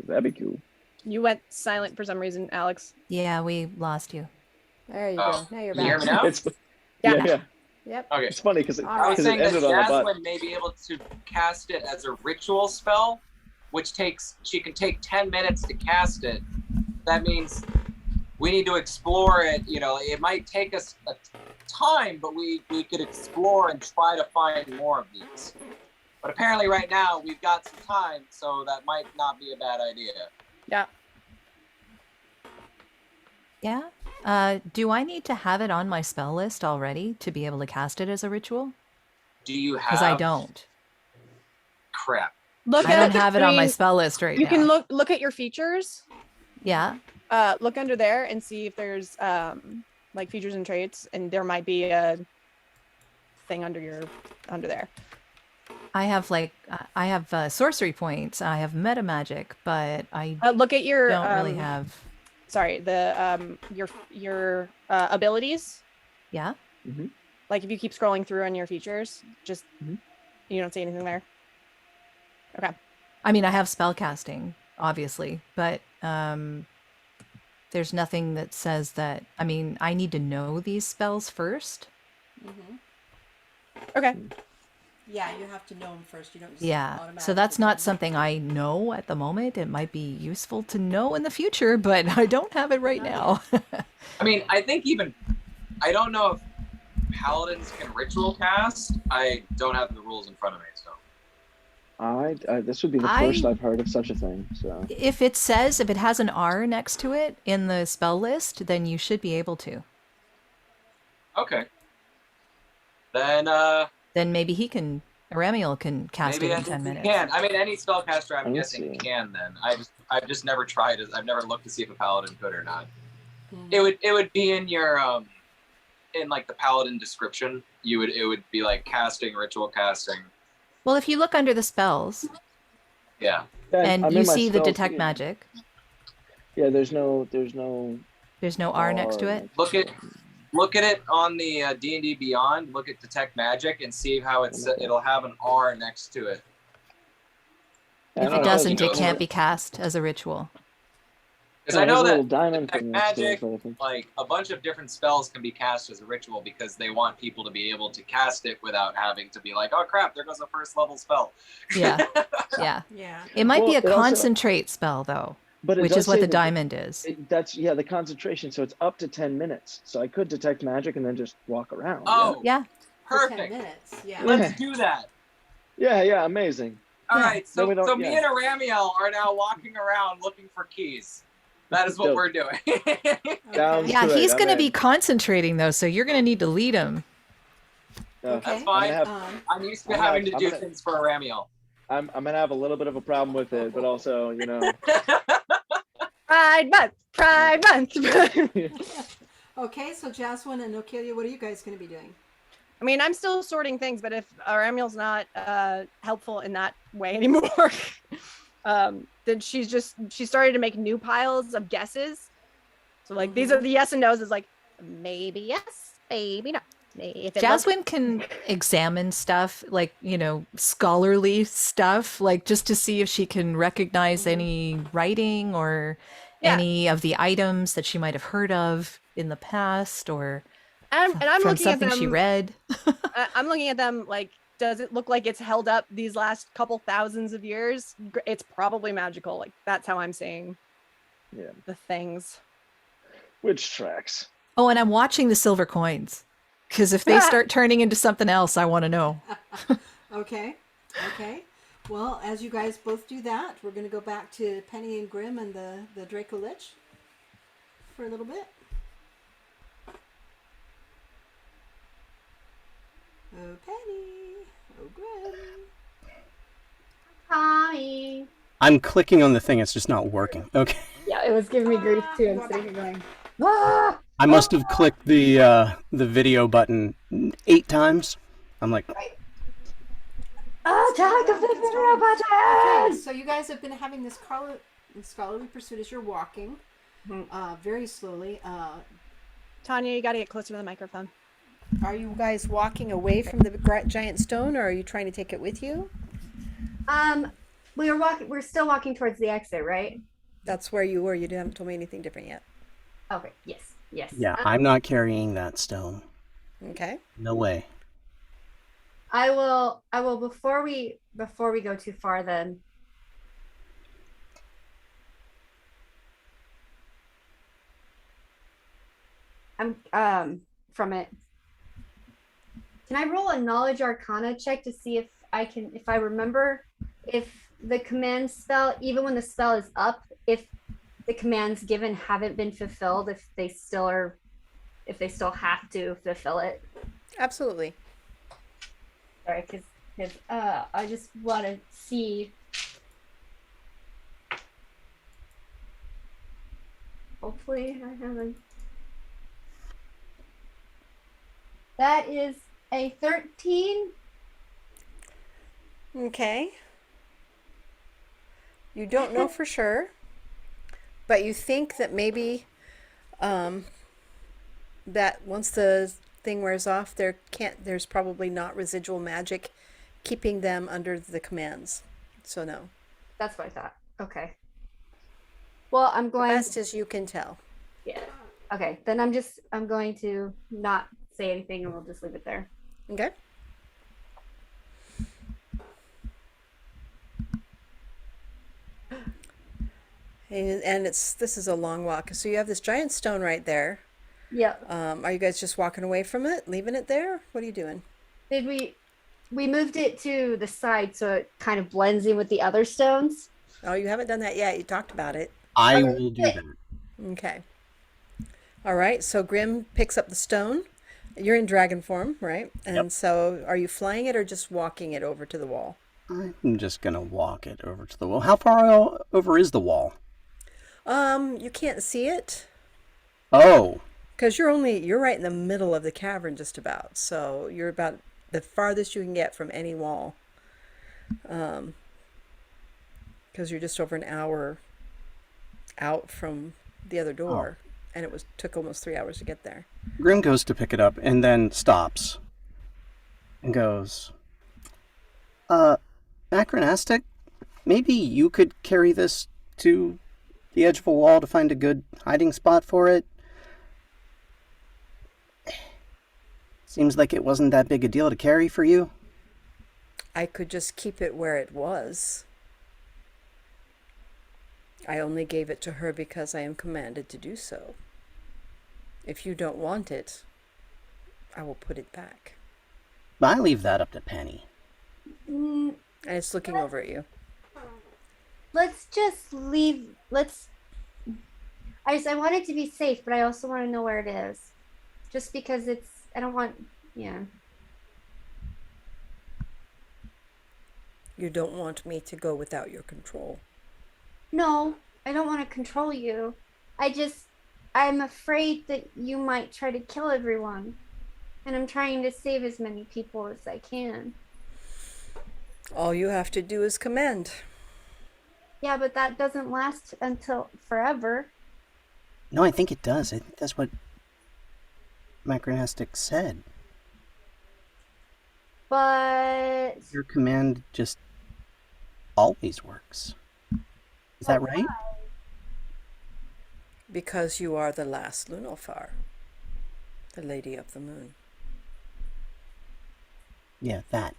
That'd be cool. You went silent for some reason, Alex. Yeah, we lost you. There you Oh. go. Now you're Can you hear back. me now? It's Yeah. yeah. Yep. Okay. It's funny because it, All I was 'cause saying it that ended on a butt. Jasmine may be able to cast it as a ritual spell, which she can take 10 minutes to cast it. That means we need to explore it. You know, it might take us a time, but we could explore and try to find more of these. But apparently right now we've got some time, so that might not be a bad idea. Yeah. Yeah. Do I need to have it on my spell list already to be able to cast it as a ritual? Do you have? Because I don't. Crap. Look I at don't have it on my mean, spell list right You now. can look at your features. Yeah. Look under there and see if there's like features and traits, and there might be a thing under there. I have sorcery points. I have meta magic, but I Look at your don't really have. Sorry, the your abilities. Yeah. Like if you keep scrolling through on your features, just Mhm. you don't see anything there. Okay. I mean, I have spell casting, obviously, but there's nothing that says that. I mean, I need to know these spells first. Okay. Yeah, you have to know them first. You don't just Yeah. So automatically that's know not 'em. something I know at the moment. It might be useful to know in the future, but I don't have it right now. I mean, I think I don't know if paladins can ritual cast. I don't have the rules in front of me, so. This would be the first I've heard of such a thing. So If it has an R next to it in the spell list, then you should be able to. Okay. Then Then maybe Aramiel can cast maybe it I in 10 think we minutes. can. I mean, any spellcaster, I'm Let's guessing see. can. Then I've just never tried it. I've never looked to see if a paladin could or not. It would be in your in like the paladin description. It would be like casting, ritual casting. Well, if you look under the spells Yeah. and I'm you in my see the spells, detect yeah. magic, Yeah, there's no there's no R next to it. Look at it on the D&D Beyond. Look at detect magic and see how it'll have an R next to it. If it doesn't, it can't be cast as a ritual. Because I know little that diamond detect thing next to it, magic, but I think- like a bunch of different spells can be cast as a ritual because they want people to be able to cast it without having to be like, oh crap, there goes a first level spell. Yeah. Yeah. Yeah. It might be Well, a it also- concentrate spell though, But it which does is what say the that diamond is. That's the concentration. So it's up to 10 minutes. So I could detect magic and then just walk around. Oh, Yeah. For 10 perfect. minutes. Yeah. Let's do that. Yeah, amazing. All Yeah. right, so Then we don't- me yeah. and Aramiel are now walking around looking for keys. That is what Dope. we're doing. Sounds Yeah, correct. he's I'm going to in. be concentrating though, so you're going to need to lead him. Okay. That's fine. I'm gonna have, I'm used to I'm having to gonna- do I'm gonna- things for Aramiel. I'm gonna have a little bit of a problem with it, but also, Pride month. Okay, so Jasmine and Okelia, what are you guys going to be doing? I mean, I'm still sorting things, but if Aramiel's not helpful in that way anymore, then she started to make new piles of guesses. So like these are the yes and no's. Is like maybe yes, maybe no. If it Jasmine can examine stuff, like, scholarly stuff, like just to see if she can recognize any writing or any of the items that she might have heard of in the past or I'm from looking at something them. she read. I'm looking at them like, does it look like it's held up these last couple thousands of years? It's probably magical. Like that's how I'm seeing the things. which tracks. Oh, and I'm watching the silver coins because if they start turning into something else, I want to know. Okay. Well, as you guys both do that, we're going to go back to Penny and Grim and the Draco Lich for a little bit. Oh, Penny. Oh, Grim. Hi. I'm clicking on the thing, it's just not working. Okay. Yeah, it was giving me grief too. I'm sitting here going, ah! I must have clicked the video button 8 times. I'm like, Attack of the video Okay, button! so you guys have been having this scholarly pursuit as you're walking, very slowly. Tanya, you got to get closer to the microphone. Are you guys walking away from the giant stone, or are you trying to take it with you? We're still walking towards the exit, right? That's where you were. You haven't told me anything different yet. Okay. Yes. Yes. Yeah, I'm not carrying that stone. Okay. No way. I will. Before we go too far, then. I'm from it. Can I roll a knowledge arcana check to see if I remember if the command spell, even when the spell is up, if the commands given haven't been fulfilled, if they still have to fulfill it? Absolutely. Sorry, because I just want to see. Hopefully, I haven't. That is a 13. Okay. You don't know for sure, but you think that maybe that once the thing wears off, there's probably not residual magic keeping them under the commands. So no. That's what I thought. Okay. Well, I'm going. Best as you can tell. Yeah. Okay. Then I'm going to not say anything, and we'll just leave it there. Okay. And this is a long walk. So you have this giant stone right there. Yeah. Are you guys just walking away from it, leaving it there? What are you doing? Did we moved it to the side so it kind of blends in with the other stones? Oh, you haven't done that yet. You talked about it. I will do that. Okay. All right. So Grim picks up the stone. You're in dragon form, right? And Yep. so are you flying it or just walking it over to the wall? I'm just gonna walk it over to the wall. How far over is the wall? You can't see it Oh, because you're right in the middle of the cavern just about. So you're about the farthest you can get from any wall. Because you're just over an hour out from the other door, and it took almost 3 hours to get there. Grim goes to pick it up and then stops and goes, Macronastic, maybe you could carry this to the edge of a wall to find a good hiding spot for it. Seems like it wasn't that big a deal to carry for you. I could just keep it where it was. I only gave it to her because I am commanded to do so. If you don't want it, I will put it back. But I leave that up to Penny. Mm, And it's looking over at you. let's just leave. I want it to be safe, but I also want to know where it is. Just because I don't want, yeah. You don't want me to go without your control. No, I don't want to control you. I'm afraid that you might try to kill everyone. And I'm trying to save as many people as I can. All you have to do is command. Yeah, but that doesn't last until forever. No, I think it does. I think that's what Macronastic said. But Your command just always works. Is that right? Because you are the last Lunofar, the Lady of the Moon. Yeah, that.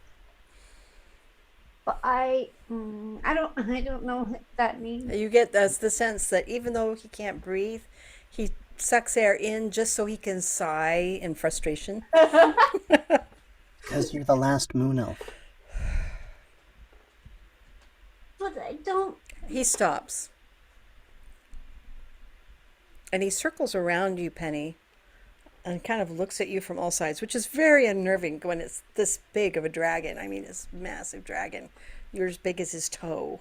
But I don't know what that means. You get the sense that even though he can't breathe, he sucks air in just so he can sigh in frustration. Because you're the last moon elf. But I don't. He stops. And he circles around you, Penny, and kind of looks at you from all sides, which is very unnerving when it's this big of a dragon. I mean, it's a massive dragon. You're as big as his toe.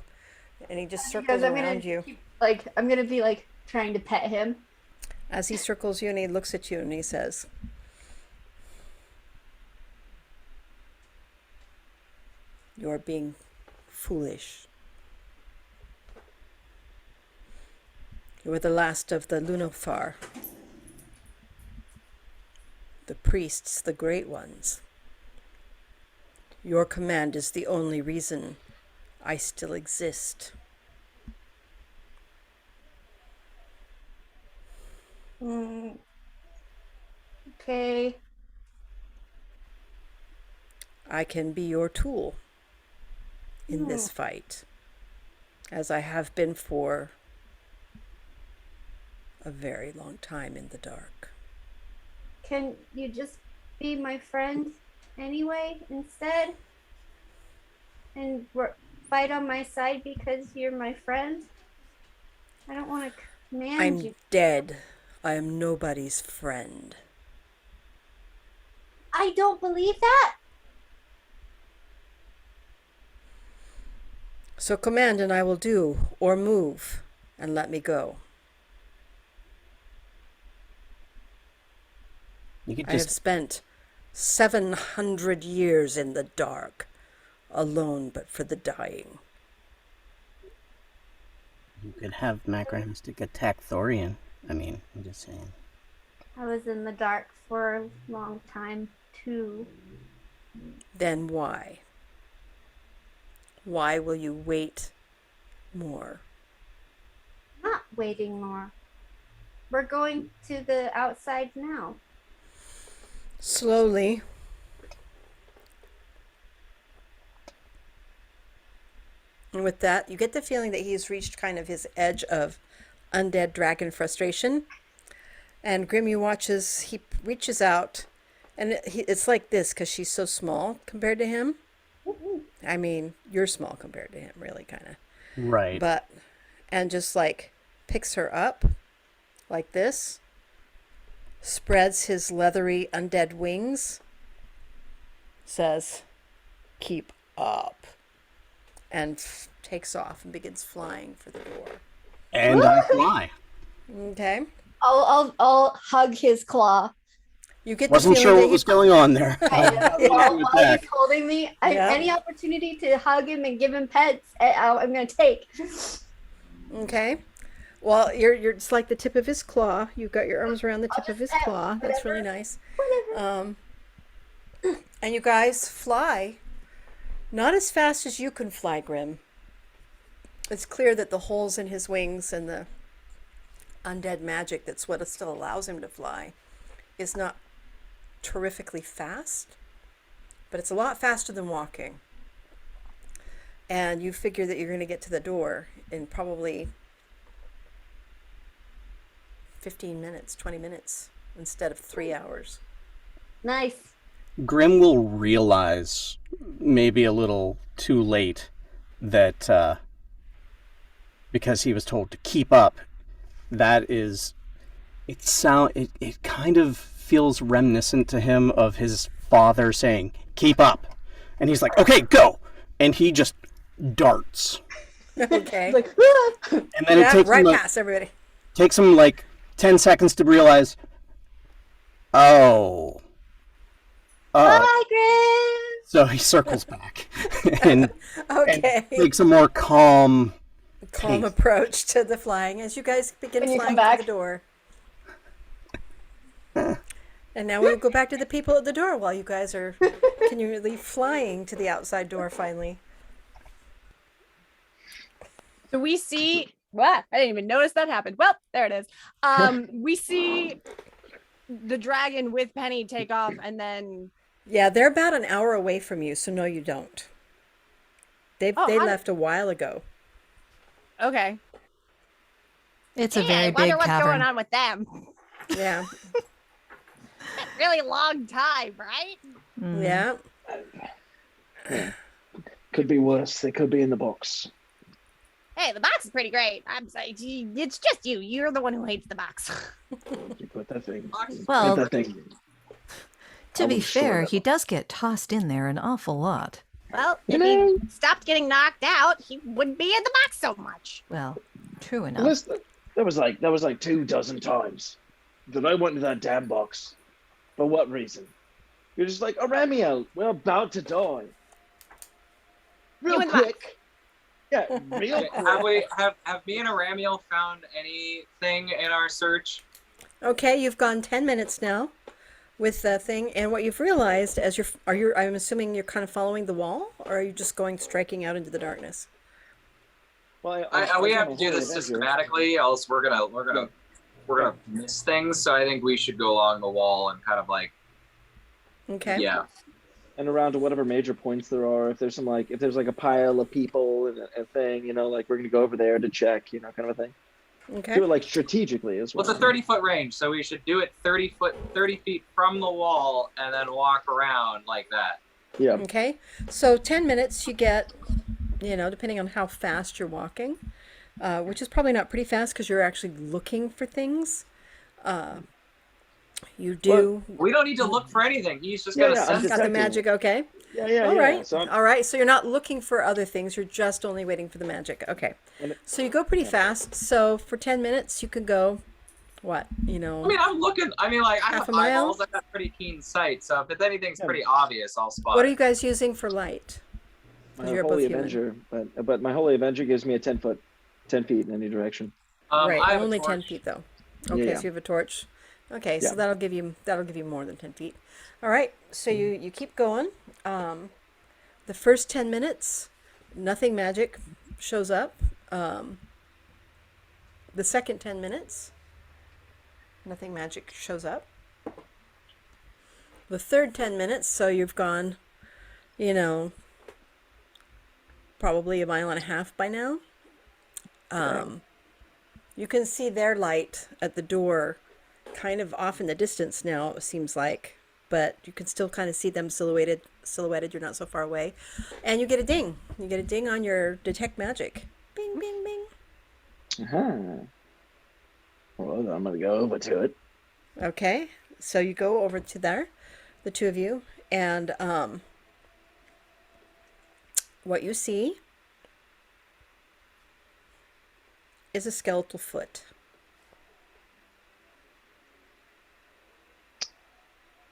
And he just circles around you. I'm gonna be like trying to pet him. As he circles you and he looks at you and he says, "You are being foolish. You are the last of the Lunofar, the priests, the great ones. Your command is the only reason I still exist. Okay. I can be your tool in this fight, as I have been for a very long time in the dark. Can you just be my friend anyway instead? And fight on my side because you're my friend? I don't want to command I'm you. dead. I am nobody's friend. I don't believe that. So command and I will do, or move, and let me go. You could I have just spent 700 years in the dark, alone but for the dying. you could have Macrahymstic attack Thorian. I mean, I'm just saying. I was in the dark for a long time too. Then why? Why will you wait more? Not waiting more. We're going to the outside now. Slowly. And with that, you get the feeling that he's reached kind of his edge of undead dragon frustration. And Grim, you watches, he reaches out, and it's like this because she's so small compared to him. I mean, you're small compared to him, really, kind of. Right. But, and just like picks her up like this, spreads his leathery undead wings, says, "Keep up," and takes off and begins flying for the door. And I fly. Okay. I'll hug his claw. You get Wasn't the sure feeling what was going on there. While Back. he's holding me, Yeah. any opportunity to hug him and give him pets, I'm gonna take. Okay. Well, you're it's like the tip of his claw. You've got your arms around the tip of his claw. That's really nice. And you guys fly, not as fast as you can fly, Grim. It's clear that the holes in his wings and the undead magic that's what still allows him to fly is not terrifically fast, but it's a lot faster than walking. And you figure that you're going to get to the door in probably 15 minutes, 20 minutes instead of 3 hours. Nice. Grim will realize, maybe a little too late, that because he was told to keep up, that is, it kind of feels reminiscent to him of his father saying, "Keep up." And he's like, "Okay, go." And he just darts. Okay. Like, And then it takes right him past everybody. takes him like 10 seconds to realize, oh. Bye, Grim. So he circles back and Okay. takes a more calm Calm pace. approach to the flying as you guys begin When you flying come back. to the door. And now we'll go back to the people at the door while you guys are continually flying to the outside door finally. So we see, what? I didn't even notice that happened. Well, there it is. We see the dragon with Penny take off, and then Yeah, they're about an hour away from you, so no, you don't. They Oh, how- left a while ago. okay. It's a Yeah, I very wonder big what's cavern. going on with them. Yeah, Really long time, right? Mm. yeah. Could be worse. They could be in the box. Hey, the box is pretty great. I'm sorry, it's just you. You're the one who hates the box. You put that thing. Well, Put that thing. to I be was sure fair, that he does get tossed in there an awful lot. Well, You if know- he stopped getting knocked out, he wouldn't be in the box so much. Well, true enough. Listen, that was like 24 times that I went into that damn box. For what reason? You're just like, Aramio, we're about to die. Real You in the box. quick. Yeah, real Okay, quick. have me and Aramiel found anything in our search? Okay, you've gone 10 minutes now. with the thing. And what you've realized as I'm assuming you're kind of following the wall, or are you just striking out into the darkness? Well, We have to do this systematically, else we're gonna miss things. So I think we should go along the wall and kind of like, Okay. yeah. And around to whatever major points there are. If there's if there's like a pile of people and a thing, you know, like we're gonna go over there to check, you know, kind of a thing. Okay. Do it like strategically as well. Well, it's a 30-foot range, so we should do it 30 feet from the wall, and then walk around like that. Yeah. Okay. So 10 minutes you get, you know, depending on how fast you're walking, which is probably not pretty fast because you're actually looking for things. You do. Well, we don't need to look for anything. He's just gonna I'm send got the magic. Okay. Yeah. All right. So All right. So you're not looking for other things. You're just only waiting for the magic. Okay. So you go pretty fast. So for 10 minutes, you could go, what, you know? I mean, I'm looking. I mean, like, I Half have a mile? eyeballs. I got pretty keen sight. So if anything's pretty obvious, I'll spot What are it. you guys using for light? 'Cause my you're both Holy human. Avenger, but my Holy Avenger gives me a 10 feet in any direction. Right. I have a Only 10 torch. feet though. Okay. Yeah. So you have a torch. Okay. Yeah. So that'll give you more than 10 feet. All right. So you keep going. The first 10 minutes, nothing magic shows up. The second 10 minutes, nothing magic shows up. The third 10 minutes, so you've gone, you know, probably 1.5 miles by now. You can see their light at the door kind of off in the distance now, it seems like. But you can still kind of see them silhouetted. You're not so far away. And you get a ding. You get a ding on your detect magic. Bing, bing, bing. Well, I'm gonna go over to it. Okay. So you go over to there, the two of you, and what you see is a skeletal foot.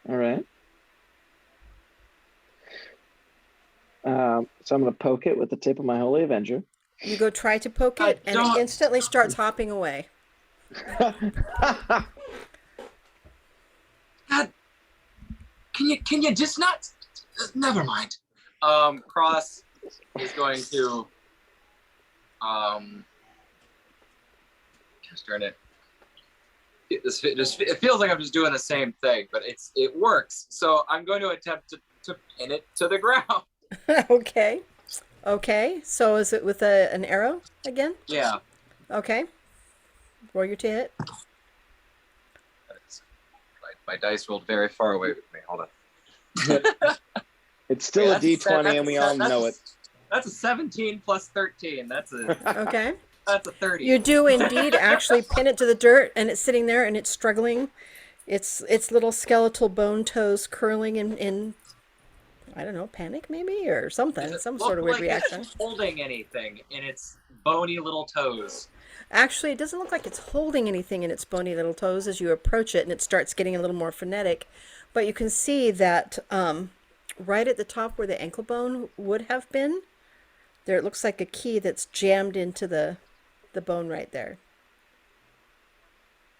All right. So I'm gonna poke it with the tip of my Holy Avenger. You go try to poke it, and it instantly starts hopping away. God, can you just not? Never mind. Cross is going to just turn it. It feels like I'm just doing the same thing, but it works. So I'm going to attempt to pin it to the ground. Okay. Okay. So is it with an arrow again? Yeah. Okay. Roll your to hit. My dice rolled very far away with me. Hold on. It's still a D20, and we all that's know it. That's a 17 plus 13. That's a Okay. that's a 30. You do indeed actually pin it to the dirt, and it's sitting there, and it's struggling. Its little skeletal bone toes curling in I don't know, panic maybe, or something, some sort of weird reaction. It's holding anything in its bony little toes. Actually, it doesn't look like it's holding anything in its bony little toes as you approach it, and it starts getting a little more frenetic. But you can see that right at the top where the ankle bone would have been, there it looks like a key that's jammed into the bone right there.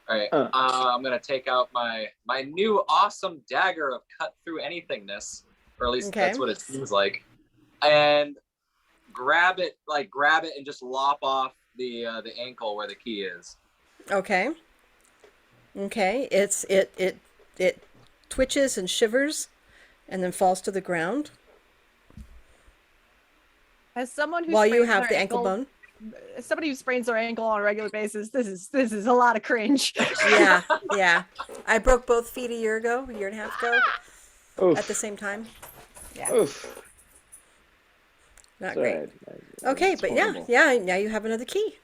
All right, I'm gonna take out my new awesome dagger of cut through anythingness, or at least that's what it seems like, and grab it and just lop off the ankle where the key is. Okay. Okay. It twitches and shivers, and then falls to the ground. As someone who While you sprains have their the ankle bone. as somebody who sprains their ankle on a regular basis, this is a lot of cringe. Yeah, yeah. I broke both feet a year and a half ago, Oof. at the same time. Yeah. Oof. Not It's great. all right. Okay, It's but horrible. yeah. Now you have another key.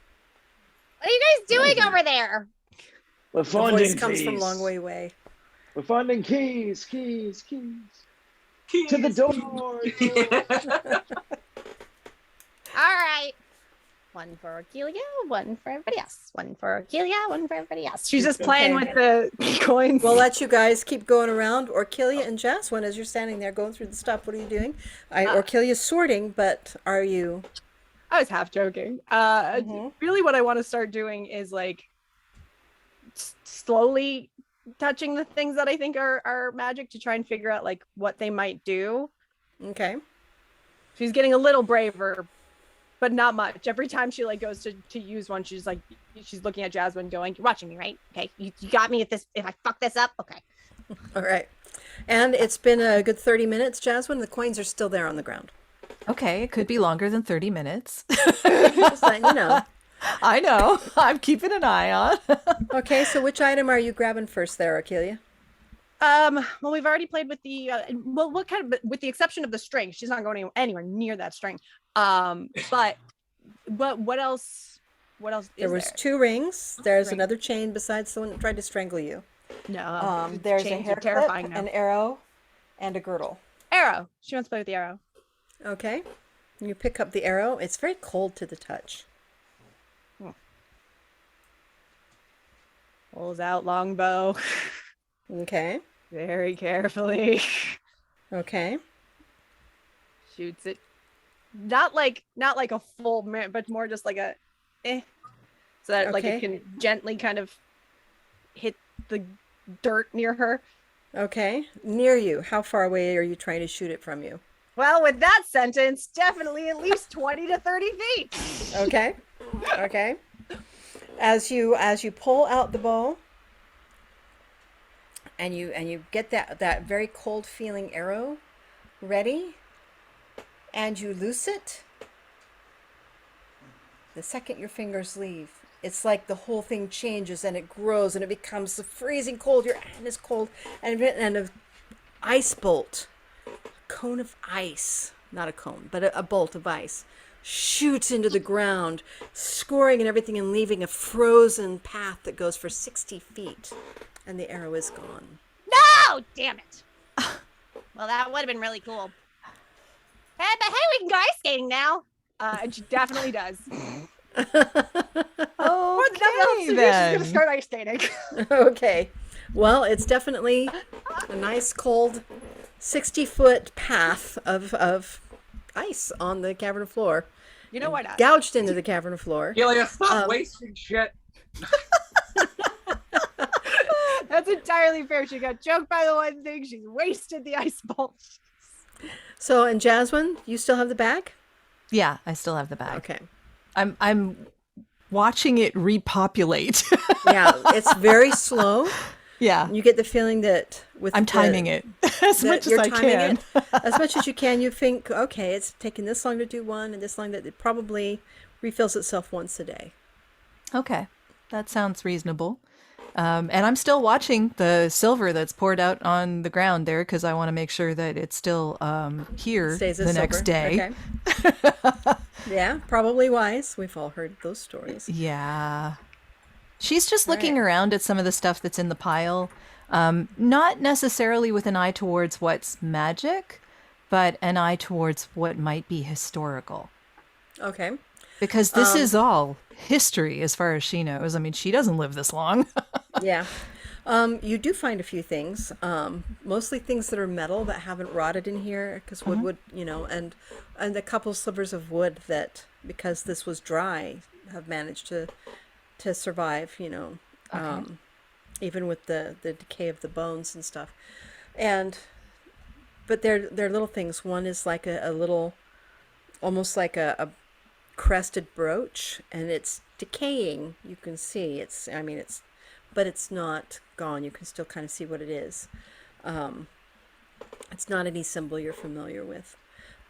What are you guys doing over there? We're The finding voice comes keys. from long way away. We're finding keys. To the door. All right. One for Kelia, one for everybody else. One for Kelia, one for everybody else. She's just playing Okay. with the coins. We'll let you guys keep going around. Orkilia and Jaswin, as you're standing there going through the stuff, what are you doing? Orkilia's sorting, but are you? I was half joking. Really what I want to start doing is like slowly touching the things that I think are magic to try and figure out like what they might do. Okay. She's getting a little braver, but not much. Every time she like goes to use one, she's looking at Jasmine going, "You're watching me, right? Okay, you got me if I fuck this up. Okay." All right. And it's been a good 30 minutes, Jasmine. The coins are still there on the ground. Okay, it could be longer than 30 minutes. Just letting you know. I know. I'm keeping an eye on. Okay, so which item are you grabbing first there, Akelia? Well, we've already played with the what kind of, with the exception of the string. She's not going anywhere near that string. But what else? What else? There was 2 rings. There's another chain besides the one that tried to strangle you. No. There's a chains are hair terrifying clip, now. an arrow, and a girdle. Arrow. She wants to play with the arrow. Okay. You pick up the arrow. It's very cold to the touch. Pulls out longbow. Okay. Very carefully. Okay. Shoots it. Not like a full but more just like a so that like it can gently kind of hit the dirt near her. Okay. Near you. How far away are you trying to shoot it from you? Well, with that sentence, definitely at least 20 to 30 feet. Okay. Okay. As you pull out the bow and you get that very cold feeling arrow ready and you loose it, the second your fingers leave, it's like the whole thing changes and it grows and it becomes freezing cold. Your hand is cold and a ice bolt, a cone of ice, not a cone, but a bolt of ice, shoots into the ground, scoring and everything and leaving a frozen path that goes for 60 feet. And the arrow is gone. No! Damn it. Well, that would have been really cool. Hey, but hey, we can go ice skating now. And she definitely does. Oh, She's gonna start ice skating. Okay. Well, it's definitely a nice cold 60-foot path of ice on the cavern floor. You know why not? Gouged into the cavern floor. Akelia, stop wasting shit. That's entirely fair. She got choked by the one thing. She's wasted the ice bolt. So, and Jasmine, you still have the bag? Yeah, I still have the bag. Okay. I'm watching it repopulate. Yeah, it's very slow. Yeah. You get the feeling that I'm timing it as much as I can. As much as you can. You think, okay, it's taking this long to do one and this long that it probably refills itself once a day. Okay, that sounds reasonable. And I'm still watching the silver that's poured out on the ground there because I want to make sure that it's still here the next day. Okay. Yeah, probably wise. We've all heard those stories. Yeah. She's just looking around at some of the stuff that's in the pile, not necessarily with an eye towards what's magic, but an eye towards what might be historical. Okay. Because this is all history as far as she knows. I mean, she doesn't live this long. Yeah. You do find a few things, mostly things that are metal that haven't rotted in here because wood would, and a couple slivers of wood that, because this was dry, have managed to survive, even with the decay of the bones and stuff. But they're little things. One is like a little, almost like a crested brooch, and it's decaying. You can see but it's not gone. You can still kind of see what it is. It's not any symbol you're familiar with.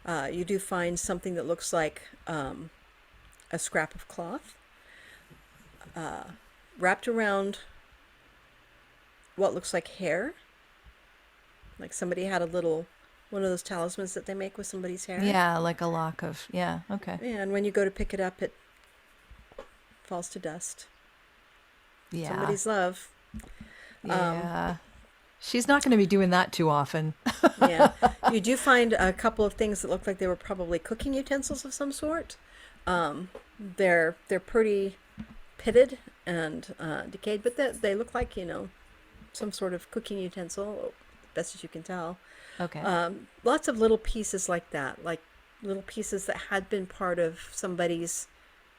You do find something that looks like a scrap of cloth wrapped around what looks like hair. Like somebody had one of those talismans that they make with somebody's hair. Yeah, like a lock of, okay. Yeah, and when you go to pick it up, it falls to dust. Yeah. Somebody's love. Yeah. She's not going to be doing that too often. Yeah. You do find a couple of things that look like they were probably cooking utensils of some sort. They're pretty pitted and decayed, but they look like, some sort of cooking utensil, best as you can tell. Okay. Lots of little pieces like that, like little pieces that had been part of somebody's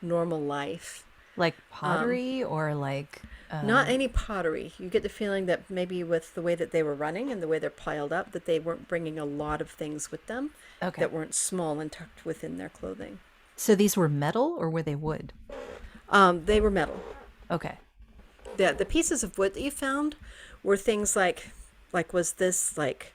normal life. Like pottery or like Not any pottery. You get the feeling that maybe with the way that they were running and the way they're piled up, that they weren't bringing a lot of things with them okay. that weren't small and tucked within their clothing. So these were metal or were they wood? They were metal. Okay. The pieces of wood that you found were things like was this like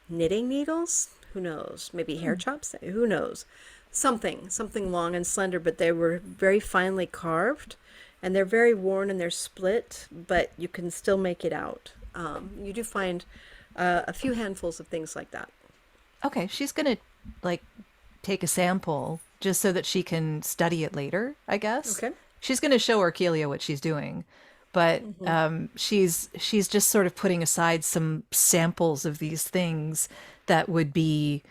knitting needles? Who knows? Maybe hair chops? Who knows? Something long and slender, but they were very finely carved, and they're very worn and they're split, but you can still make it out. You do find a few handfuls of things like that. Okay, she's gonna like take a sample just so that she can study it later, I guess. Okay. She's gonna show Arkelia what she's doing, but she's just sort of putting aside some samples of these things that would be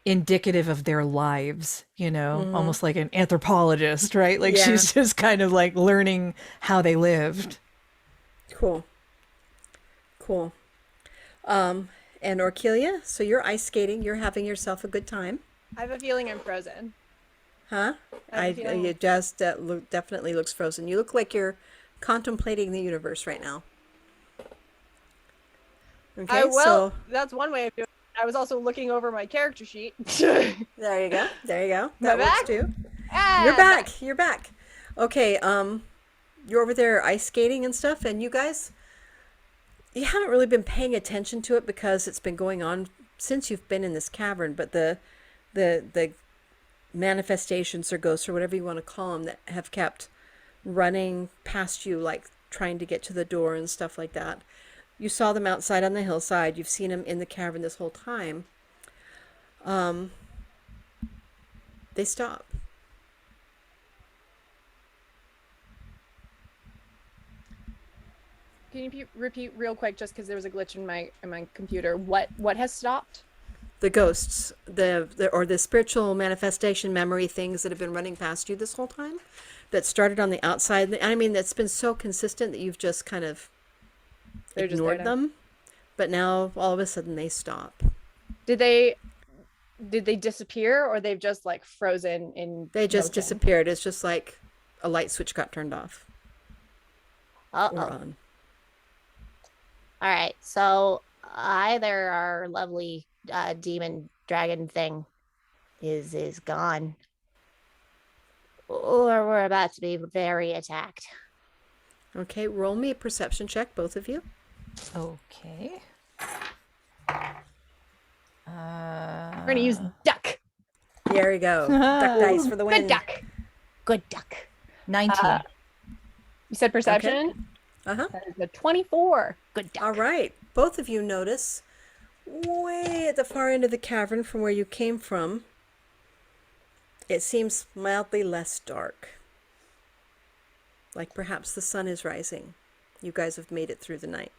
indicative of their lives, you know, almost like an anthropologist, right? Like she's just kind of like learning how they lived. Cool. And Orkelia, so you're ice skating, you're having yourself a good time. I have a feeling I'm frozen. Huh? It just definitely looks frozen. You look like you're contemplating the universe right now. Okay, so that's one way of doing it. I was also looking over my character sheet. there you go. That works back? too. Ah, You're back. Okay, you're over there ice skating and stuff, and you guys, you haven't really been paying attention to it because it's been going on since you've been in this cavern, but the manifestations or ghosts or whatever you want to call them that have kept running past you, like trying to get to the door and stuff like that. You saw them outside on the hillside. You've seen them in the cavern this whole time. They stop. Can you repeat real quick, just because there was a glitch in my computer? What has stopped? The ghosts, the spiritual manifestation memory things that have been running past you this whole time, that started on the outside. I mean, that's been so consistent that you've just kind of ignored them, but now all of a sudden they stop. Did they disappear, or they've just like frozen in? They just disappeared. It's just like a light switch got turned off. Or on. All right, so either our lovely demon dragon thing is gone, or we're about to be very attacked. Okay, roll me a perception check, both of you. Okay. We're gonna use duck. There you go. Duck dice for the win. Good duck. Good duck. 19. You said perception? Okay. Uh-huh. That is a 24. Good duck. All right. Both of you notice way at the far end of the cavern from where you came from, it seems mildly less dark. Like perhaps the sun is rising. You guys have made it through the night.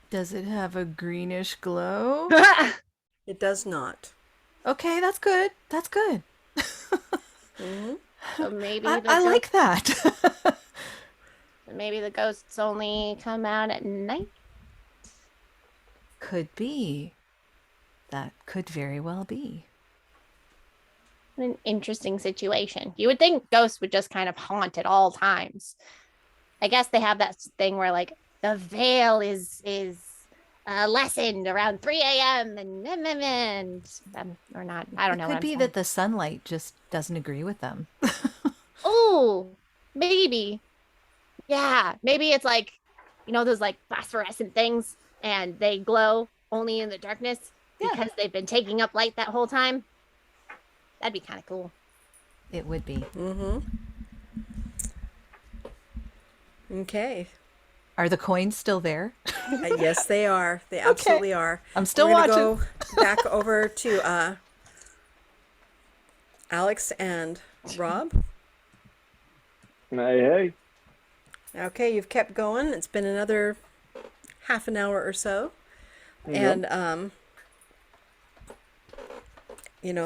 Does it have a greenish glow? It does not. Okay, that's good. That's good. Mm-hmm. So maybe I like that. maybe the ghosts only come out at night. Could be. That could very well be. An interesting situation. You would think ghosts would just kind of haunt at all times. I guess they have that thing where like the veil is lessened around 3 a.m. and or not. I don't know. It could be that the sunlight just doesn't agree with them. Oh, maybe. Yeah, maybe it's like, you know, those like phosphorescent things, and they glow only in the darkness because they've been taking up light that whole time. That'd be kind of cool. It would be. Mm-hmm. Okay. Are the coins still there? Yes, they are. They absolutely are. I'm still We're watching. Go back over to Alex and Rob. Hey. Okay, you've kept going. It's been another half an hour or so. Yep. And,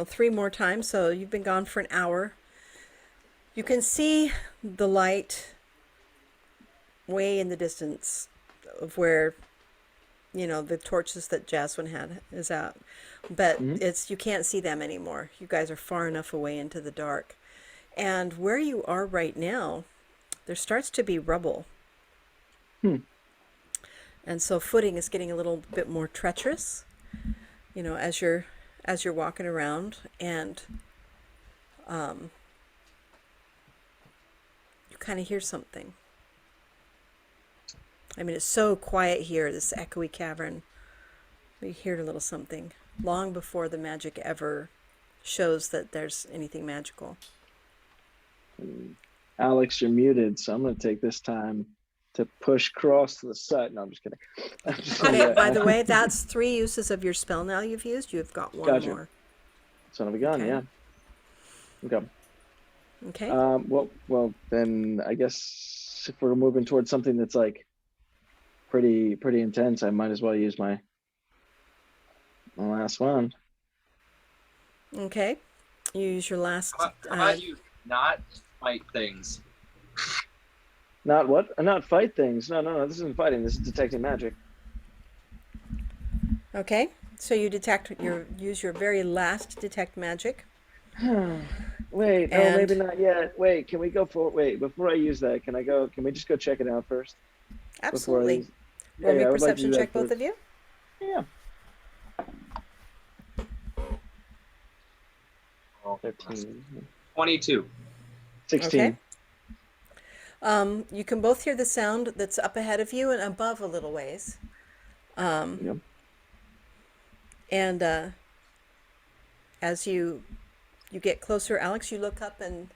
3 more times. So you've been gone for an hour. You can see the light way in the distance of where, the torches that Jasmine had is out. But you can't see them anymore. You guys are far enough away into the dark. And where you are right now, there starts to be rubble. And so footing is getting a little bit more treacherous, you know, as you're walking around, and you kind of hear something. I mean, it's so quiet here, this echoey cavern. We hear a little something long before the magic ever shows that there's anything magical. Alex, you're muted, so I'm going to take this time to push cross to the side. No, I'm just kidding. Okay, by the way, that's 3 uses of your spell now you've used. You've got 1 Gotcha. more. Son of a gun, Okay. yeah. Okay. Okay. Well, then I guess if we're moving towards something that's like pretty intense, I might as well use my last one. Okay. You use your last. How about you not fight things? Not what? Not fight things. No. This isn't fighting. This is detecting magic. Okay. So you use your very last detect magic. Wait, no, And- maybe not yet. Wait, can we go for? Wait, before I use that, can we just go check it out first? Absolutely. Yeah, Roll me I a would like to do perception that check, both first. of you. Yeah. Oh, 13. 22. 16. Okay. You can both hear the sound that's up ahead of you and above a little ways. Yep. And as you get closer, Alex, you look up, and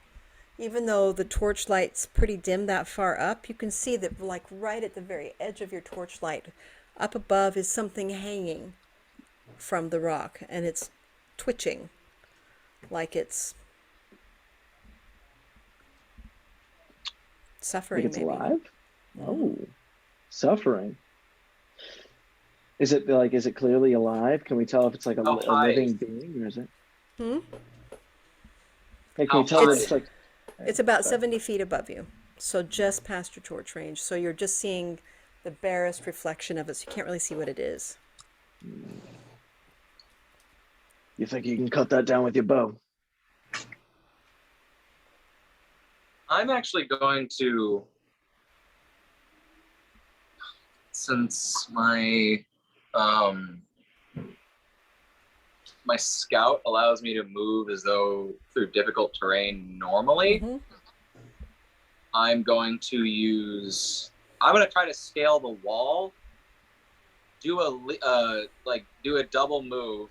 even though the torchlight's pretty dim that far up, you can see that, like, right at the very edge of your torchlight, up above is something hanging from the rock, and it's twitching, like it's suffering. Like it's maybe. alive? Oh, suffering. Is it clearly alive? Can we tell if it's like a high? living being, or is it? Hmm? Hey, can we How tell that high? it's like? It's about 70 feet above you, so just past your torch range. So you're just seeing the barest reflection of it, so you can't really see what it is. You think you can cut that down with your bow? I'm actually going to, since my my scout allows me to move as though through difficult terrain normally. Mhm. I'm going to try to scale the wall, do a double move,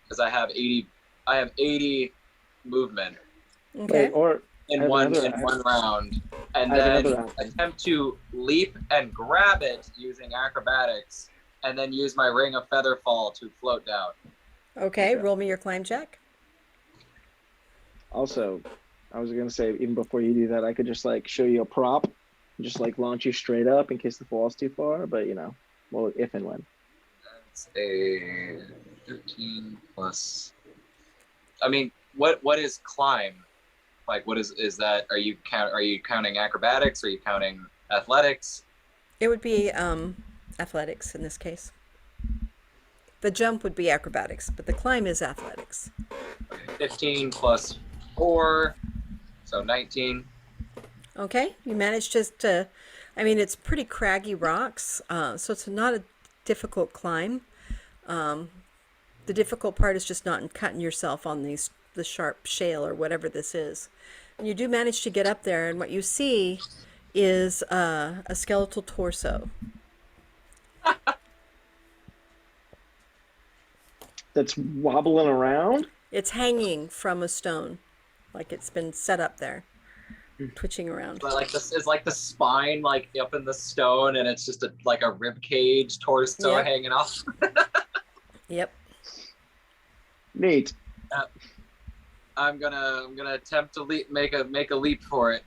because I have 80 movement Okay. Wait, or I in have one another round, and I have then another option. attempt to leap and grab it using acrobatics, and then use my ring of featherfall to float down. Okay, roll me your climb check. Also, I was gonna say, even before you do that, I could just like show you a prop, and just like launch you straight up in case the fall's too far. But well, if and when. That's a 13 plus. I mean, what is climb? Like, what is that? Are you counting acrobatics? Are you counting athletics? It would be athletics in this case. The jump would be acrobatics, but the climb is athletics. 15 plus 4, so 19. Okay, you managed to, I mean, it's pretty craggy rocks, so it's not a difficult climb. The difficult part is just not cutting yourself on the sharp shale or whatever this is. And you do manage to get up there, and what you see is a skeletal torso. That's wobbling around. It's hanging from a stone, like it's been set up there, twitching around. But like this is like the spine like up in the stone, and it's just like a rib cage torso Yep. hanging off. Yep. Neat. I'm gonna attempt to make a leap for it.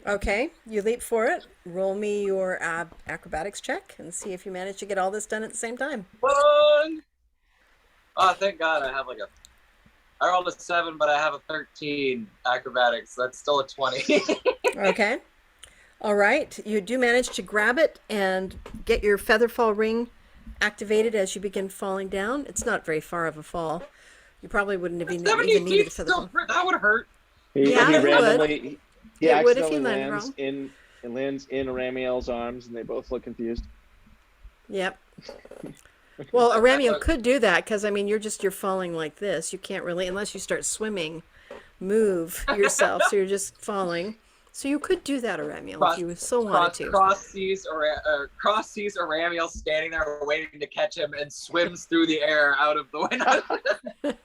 Okay, you leap for it. Roll me your acrobatics check and see if you manage to get all this done at the same time. Fun! Oh, thank God I rolled a 7, but I have a 13 acrobatics. That's still a 20. Okay. All right. You do manage to grab it and get your featherfall ring activated as you begin falling down. It's not very far of a fall. You probably wouldn't have even 70 needed a feet still, featherfall. that would hurt. He Yeah, it would. randomly He It would if accidentally you land lands wrong. in it lands in Ramiel's arms, and they both look confused. Yep. Well, Aramiel could do that because I mean you're falling like this. You can't really unless you start swimming, move yourself. So you're just falling. So you could do that, Aramiel, if you so wanted to. Cross sees Ramiel standing there waiting to catch him and swims through the air out of the window.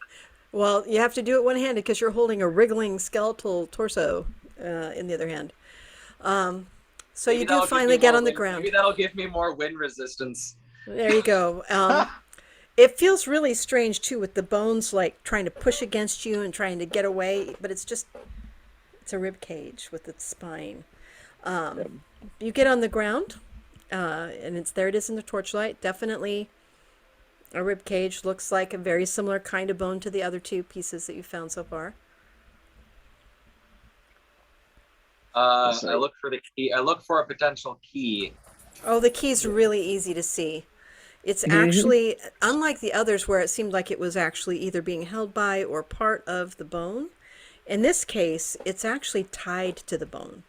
Well, you have to do it one-handed because you're holding a wriggling skeletal torso in the other hand. So Maybe you do that'll give finally me get more on the wind- ground. Maybe that'll give me more wind resistance. There you go. It feels really strange too with the bones like trying to push against you and trying to get away, but it's a rib cage with its spine. You get on the ground, and there it is in the torchlight. Definitely a rib cage. Looks like a very similar kind of bone to the other two pieces that you found so far. I look for the key. I look for a potential key. Oh, the key's really easy to see. It's actually, unlike the others where it seemed like it was actually either being held by or part of the bone, in this case, it's actually tied to the bone,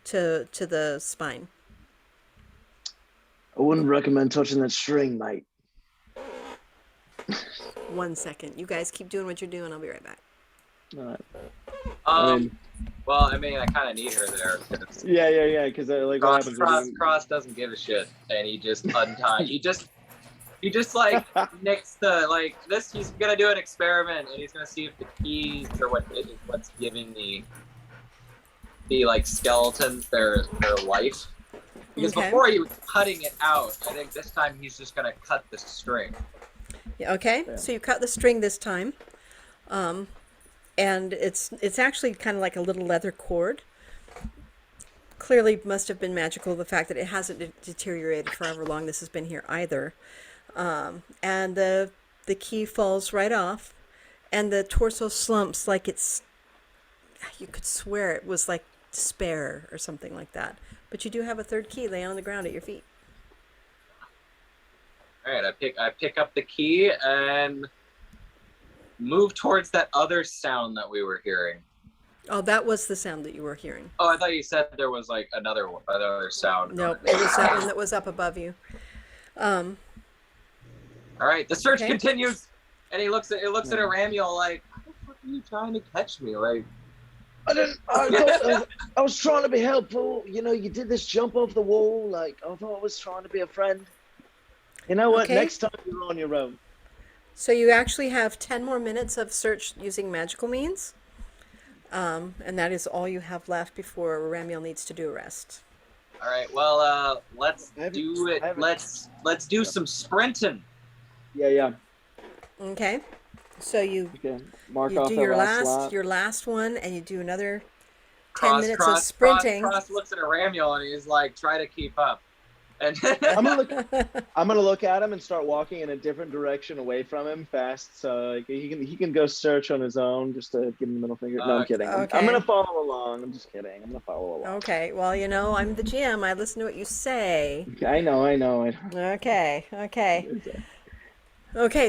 to the spine. I wouldn't recommend touching that string, mate. 1 second. You guys keep doing what you're doing. I'll be right back. Well, I mean, I kind of need her there. Yeah. Because like what happens? Cross doesn't give a shit, and he just unties. He just like nicks the like this. He's gonna do an experiment, and he's gonna see if the keys or what's giving the like skeletons their life. Because before he was cutting it out, I think this time he's just gonna cut the string. Yeah, okay, so you cut the string this time, and it's actually kind of like a little leather cord. Clearly must have been magical, the fact that it hasn't deteriorated for however long this has been here either. And the key falls right off, and the torso slumps like you could swear it was like despair or something like that. But you do have a third key laying on the ground at your feet. All right, I pick up the key and move towards that other sound that we were hearing. Oh, that was the sound that you were hearing. Oh, I thought you said there was like another sound. Nope, it was that one that was up above you. All right, the search continues, and it looks at Ramiel like, "How the fuck are you trying to catch me?" Like, I was trying to be helpful. You know, you did this jump off the wall. Like, I thought I was trying to be a friend. You know what? Okay. Next time you're on your own. So you actually have 10 more minutes of search using magical means. And that is all you have left before Ramiel needs to do a rest. all right, well, let's do it. Let's do some sprinting. Yeah. Okay. So you Mark you off do that your last last one, and you do another 10 minutes of sprinting. Cross looks at Ramiel and he's like, "Try to keep up." And I'm gonna look at him and start walking in a different direction away from him fast, so like, he can go search on his own just to give him the middle finger. No, I'm kidding. Okay. I'm gonna follow along. I'm just kidding. I'm gonna follow along. Okay. Well, you know, I'm the GM. I listen to what you say. I know. Okay. Okay.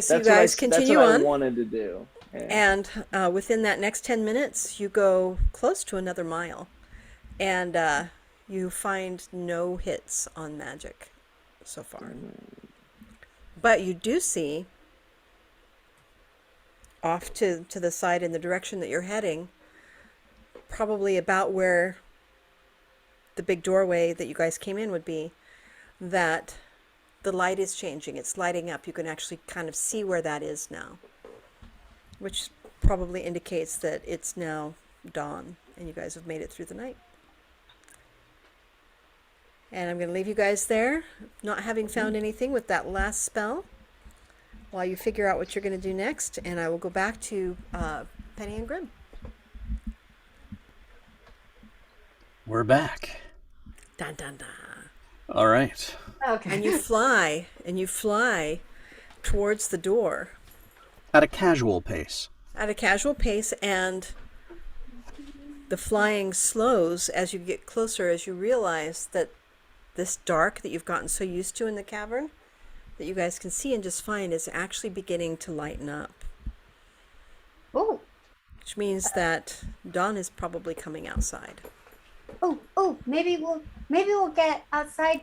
So you guys continue that's what on. I wanted to do. Yeah. And within that next 10 minutes, you go close to another mile. And you find no hits on magic so far. But you do see, off to the side in the direction that you're heading, probably about where the big doorway that you guys came in would be, that the light is changing. It's lighting up. You can actually kind of see where that is now, which probably indicates that it's now dawn and you guys have made it through the night. And I'm going to leave you guys there, not having found anything with that last spell, while you figure out what you're going to do next. And I will go back to Penny and Grim. We're back. Dun, dun, dun. All right. Okay. And you fly towards the door. At a casual pace. At a casual pace, and the flying slows as you get closer, as you realize that this dark that you've gotten so used to in the cavern, that you guys can see and just fine, is actually beginning to lighten up. Oh. Which means that dawn is probably coming outside. Oh, maybe we'll get outside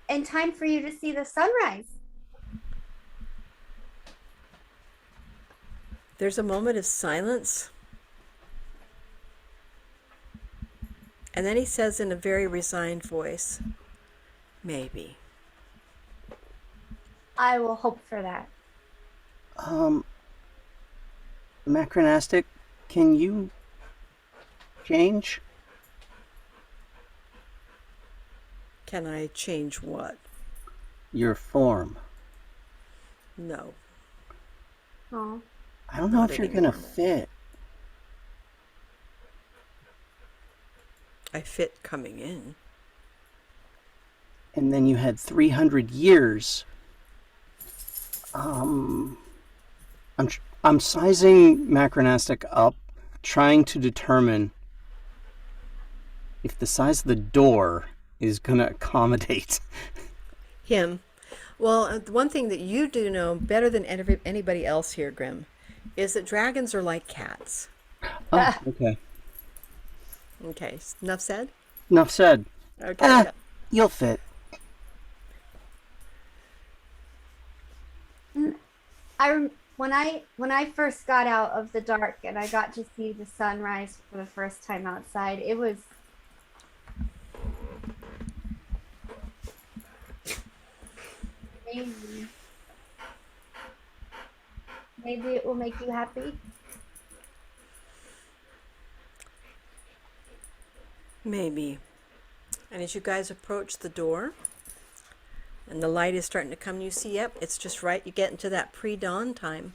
in time for you to see the sunrise. There's a moment of silence. And then he says in a very resigned voice, maybe. I will hope for that. Macronastic, can you change? Can I change what? Your form. No. Oh. I don't know Not if you're anymore. gonna fit. I fit coming in. And then you had 300 years. I'm sizing Macronastic up, trying to determine if the size of the door is gonna accommodate. Him. Well, the one thing that you do know better than anybody else here, Grim, is that dragons are like cats. Oh, okay. Okay, enough said? Enough said. Okay. You'll fit. When I first got out of the dark and I got to see the sunrise for the first time outside, it was amazing. Maybe it will make you happy. Maybe. And as you guys approach the door and the light is starting to come, you see, yep, it's just right. You get into that pre-dawn time.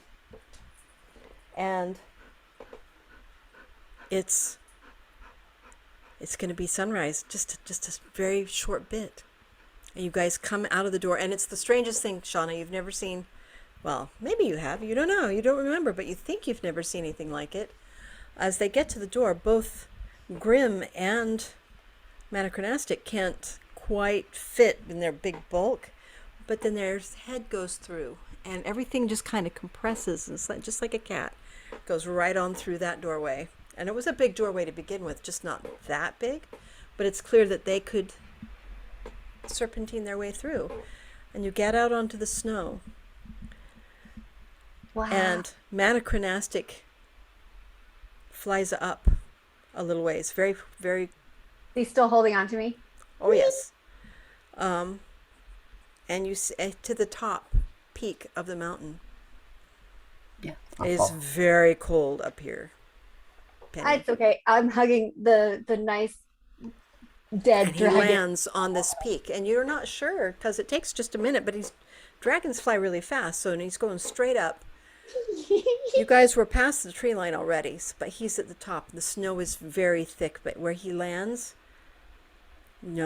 And it's going to be sunrise, just a very short bit. And you guys come out of the door, and it's the strangest thing, Shauna, you've never seen. Well, maybe you have. You don't know. You don't remember, but you think you've never seen anything like it. As they get to the door, both Grim and Manacronastic can't quite fit in their big bulk, but then their head goes through, and everything just kind of compresses, and it's like, just like a cat, goes right on through that doorway. And it was a big doorway to begin with, just not that big, but it's clear that they could serpentine their way through. And you get out onto the snow. Wow. And Manacronastic flies up a little ways, very, very. He's still holding on to me. Oh yes. And you see to the top peak of the mountain. Yeah. It is very cold up here. Penny. It's okay. I'm hugging the nice dead And he dragon. lands on this peak, and you're not sure because it takes just a minute. But dragons fly really fast, so he's going straight up. You guys were past the tree line already, but he's at the top. The snow is very thick, but where he lands,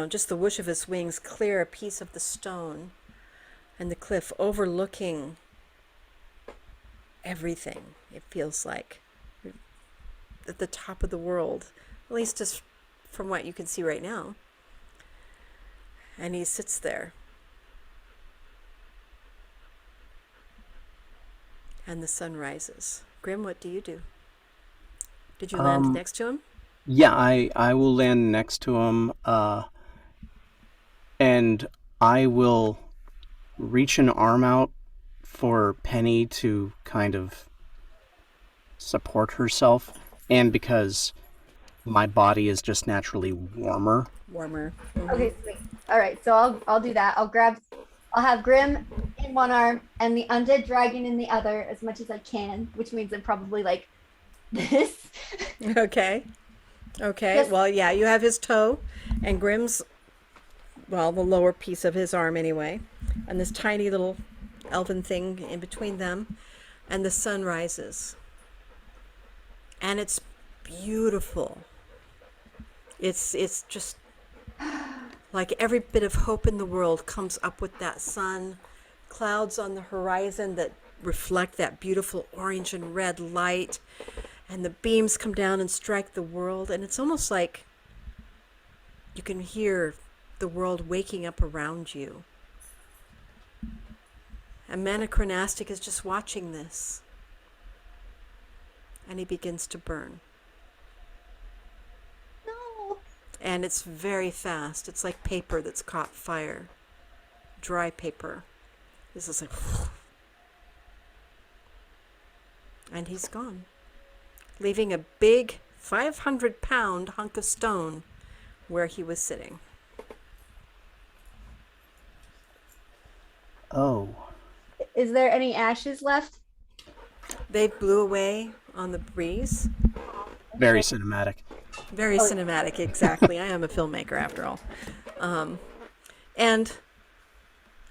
just the whoosh of his wings clear a piece of the stone and the cliff overlooking everything. It feels like you're at the top of the world, at least just from what you can see right now. And he sits there. And the sun rises. Grim, what do you do? Did you land next to him? Yeah, I will land next to him, and I will reach an arm out for Penny to kind of support herself, and because my body is just naturally warmer. Warmer. Okay, sweet. All right, so I'll do that. I'll have Grim in one arm and the undead dragon in the other as much as I can, which means I'm probably like this. Okay. Yes. Well, yeah, you have his toe and Grim's, well, the lower piece of his arm anyway, and this tiny little elven thing in between them, and the sun rises. And it's beautiful. It's just like every bit of hope in the world comes up with that sun, clouds on the horizon that reflect that beautiful orange and red light, and the beams come down and strike the world, and it's almost like you can hear the world waking up around you. And Manacronastic is just watching this, and he begins to burn. No. and it's very fast. It's like paper that's caught fire, dry paper. This is like, and he's gone, leaving a big 500-pound hunk of stone where he was sitting. Oh. Is there any ashes left? They blew away on the breeze. Very cinematic. Very cinematic, exactly. I am a filmmaker after all. And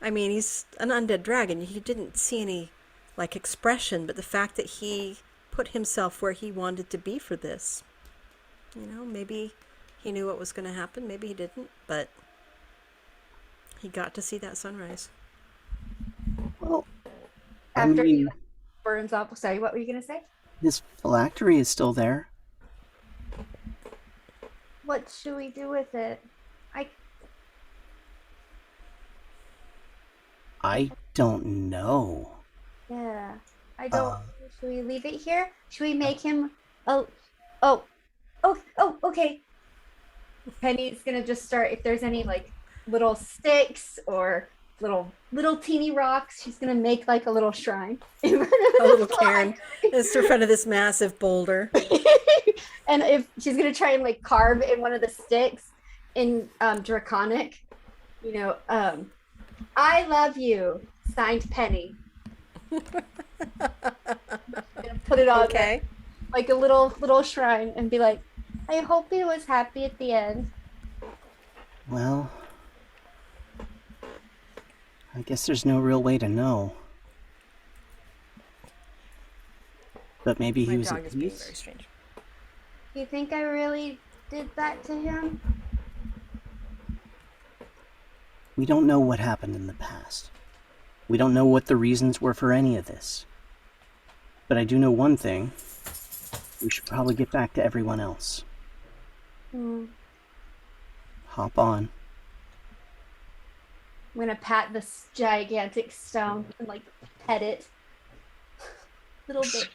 I mean, he's an undead dragon. He didn't see any like expression, but the fact that he put himself where he wanted to be for this, you know, maybe he knew what was going to happen, maybe he didn't, but he got to see that sunrise. Well, After I he mean, burns up. Sorry, what were you going to say? his phylactery is still there. What should we do with it? I don't know. Yeah. I don't. Should we leave it here? Should we make him? Oh, okay. Penny's gonna just start. If there's any like little sticks or little teeny rocks, she's gonna make like a little shrine. A little cairn. It's in front of this massive boulder. And if she's gonna try and like carve in one of the sticks in Draconic, you know, I love you, signed Penny. Put it on there, like a little shrine, and be like, I hope he was happy at the end. Well, I guess there's no real way to know. But maybe he was dog at is being peace. very strange. Do you think I really did that to him? We don't know what happened in the past. We don't know what the reasons were for any of this. But I do know one thing. We should probably get back to everyone else. Hop on. I'm gonna pat this gigantic stone and like pet it. Little bit.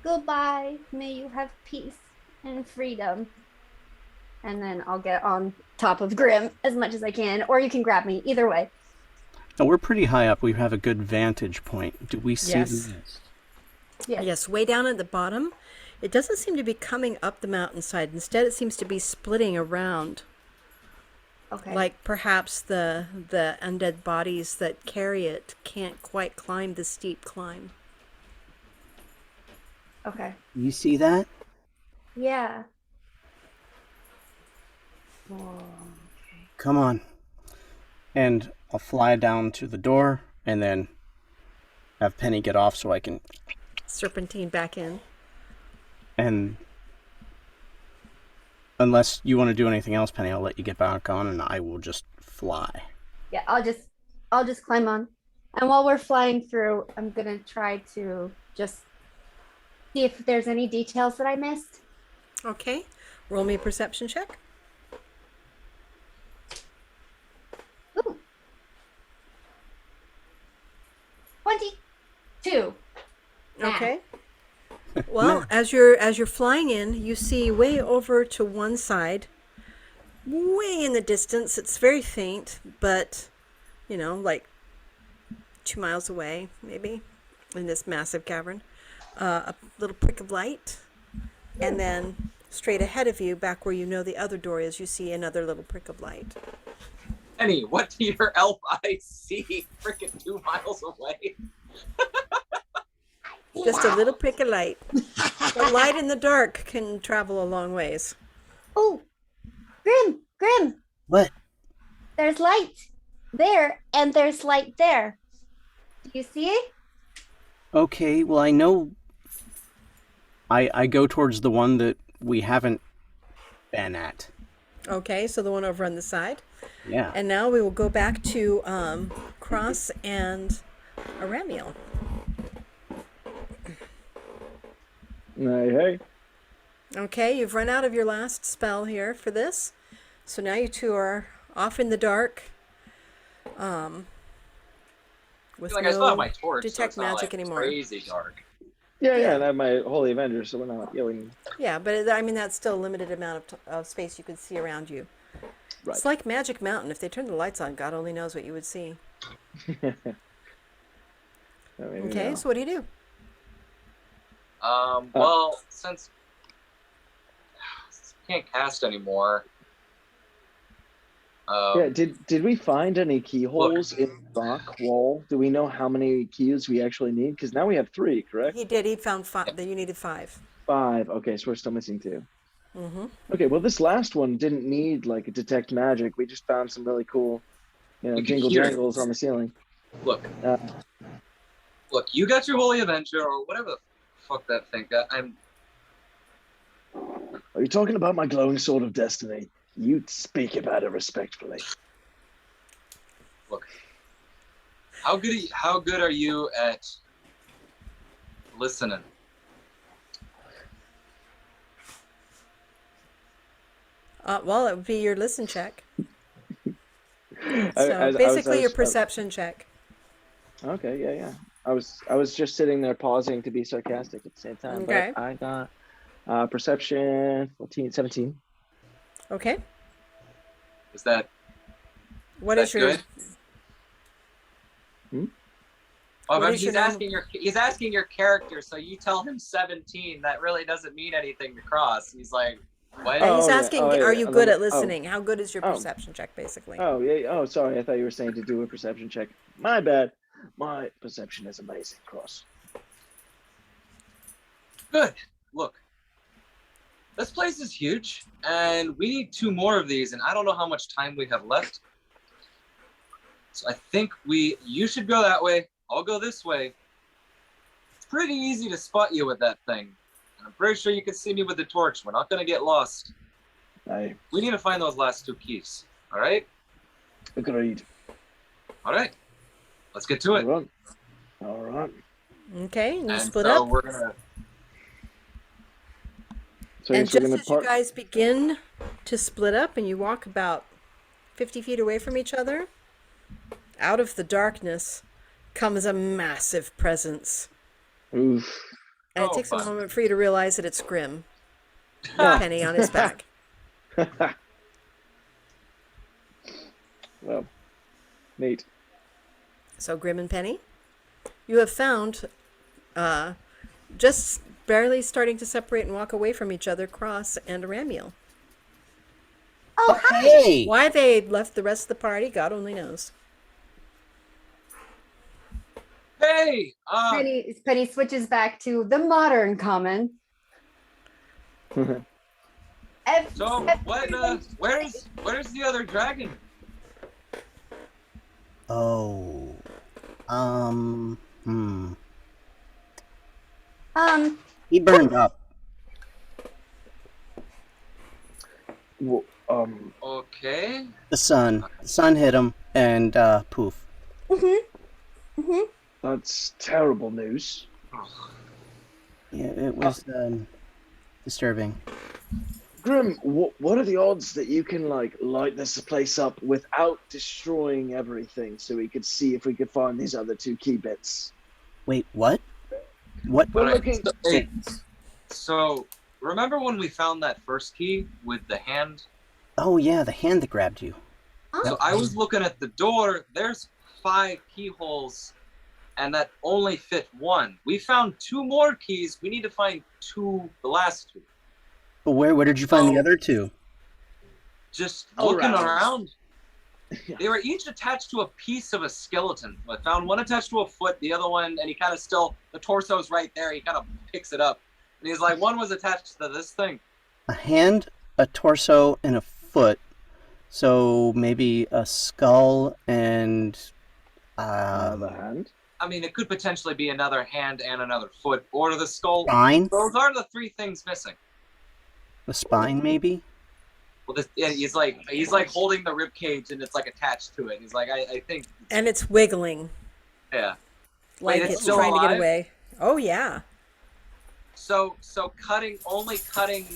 Goodbye. May you have peace and freedom. And then I'll get on top of Grim as much as I can, or you can grab me. Either way. Now we're pretty high up. We have a good vantage point. Do we see Yes. the mist? Yes, way down at the bottom. It doesn't seem to be coming up the mountainside. Instead, it seems to be splitting around. Okay. Like perhaps the undead bodies that carry it can't quite climb the steep climb. Okay. You see that? Yeah. Come on. And I'll fly down to the door and then have Penny get off so I can... Serpentine back in. And unless you want to do anything else, Penny, I'll let you get back on and I will just fly. Yeah, I'll just climb on. And while we're flying through, I'm gonna try to just see if there's any details that I missed. Okay. Roll me a perception check. Ooh. 22. Okay. Well, as you're flying in, you see way over to one side, way in the distance. It's very faint, but you know, like 2 miles away, maybe, in this massive cavern, a little prick of light, and then straight ahead of you, back where you know the other door is, you see another little prick of light. Penny, what do your elf eyes see freaking 2 miles away? Just a little prick of light. But light in the dark can travel a long ways. Oh, Grim. What? There's light there, and there's light there. Do you see it? Okay, well, I know... I go towards the one that we haven't been at. Okay, so the one over on the side. Yeah. And now we will go back to Cross and Aramiel. Hey. Okay, you've run out of your last spell here for this. So now you two are off in the dark. With Like I still have my no torch, so detect it's not magic like anymore. crazy dark. Yeah, and I have my Holy Avengers, so we're not. Yeah, we. Yeah, but I mean that's still a limited amount of space you can see around you. Right. It's like Magic Mountain. If they turned the lights on, God only knows what you would see. I mean, Okay, so what do you do? Well, since we can't cast anymore. Yeah, did we find any keyholes in the rock wall? Do we know how many keys we actually need? Because now we have 3, correct? He did. He found 5. That you needed 5. 5. Okay, so we're still missing 2. Mm-hmm. Okay, well, this last one didn't need like a detect magic. We just found some really cool, jingle jangles on the ceiling. Look, you got your Holy Avenger or whatever the fuck that thing got. Are you talking about my glowing sword of destiny? You speak about it respectfully. Look, how good are you at listening? Well, it would be your listen check. So basically, your perception check. Okay, yeah. I was just sitting there pausing to be sarcastic at the same time. Okay. But I got perception 14, 17. Okay. Is that What is your? good? Oh, What but is he's your asking your character, so you tell him 17. That really doesn't mean anything to Cross. He's like, what? He's Oh, yeah. asking, Oh, yeah. are you Oh, good no, at listening? How good is your Oh. perception check, basically? Oh, yeah. Oh, sorry. I thought you were saying to do a perception check. My bad. My perception is amazing, Cross. Good. Look, this place is huge, and we need 2 more of these, and I don't know how much time we have left. So I think you should go that way. I'll go this way. It's pretty easy to spot you with that thing. And I'm pretty sure you can see me with the torch. We're not going to get lost. Aye. We need to find those last 2 keys. All right? Agreed. All right. Let's get to it. All right. Okay, and you And split so up. we're going to... So And we're just gonna as you guys begin to split up and you walk about 50 feet away from each other, out of the darkness comes a massive presence. Oof. And it Oh, takes a fun. moment for you to realize that it's Grim, with a penny on his back. Well, neat. So Grim and Penny, you have found, just barely starting to separate and walk away from each other, Cross and Ramiel. Oh, hey! Why they left the rest of the party, God only knows. Hey! Penny switches back to the modern common. So, where's the other dragon? Oh. He burned up. Well, Okay. The sun hit him, and poof. that's terrible news. Yeah, it was disturbing. Grim, what are the odds that you can light this place up without destroying everything, so we could see if we could find these other 2 key bits? Wait, what? What? We're All right, looking. So, remember when we found that first key with the hand? Oh yeah, the hand that grabbed you. So I was looking at the door. There's 5 keyholes, and that only fit 1. We found 2 more keys. We need to find the last 2. But where did you find the other 2? Just All looking around. around. They were each attached to a piece of a skeleton. I found one attached to a foot, the other one, and he kind of the torso's right there. He kind of picks it up. And he's like, one was attached to this thing. A hand, a torso, and a foot. So maybe a skull and Another hand. I mean, it could potentially be another hand and another foot, or the skull. spine. Those are the 3 things missing. The spine, maybe. Well, he's like holding the rib cage, and it's like attached to it. He's like, I think, And it's wiggling, yeah. like Wait, it's still trying to get alive? away. Oh, yeah. So only cutting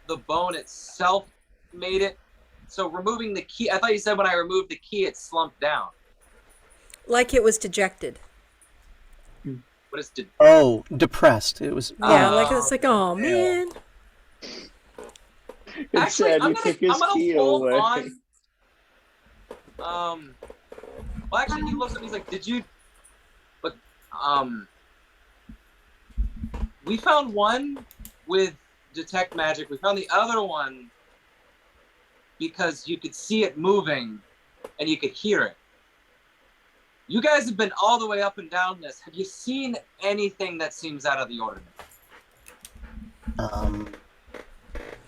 the bone itself made it. So removing the key. I thought you said when I removed the key, it slumped down. Like it was dejected. What is it? Oh, depressed. It was. Yeah, like it's like, oh man. It's Actually, sad I'm you gonna, took his I'm gonna key hold away. on. Well, actually, he looks at me. He's like, "Did you?" But we found one with detect magic. We found the other one because you could see it moving and you could hear it. You guys have been all the way up and down this. Have you seen anything that seems out of the ordinary?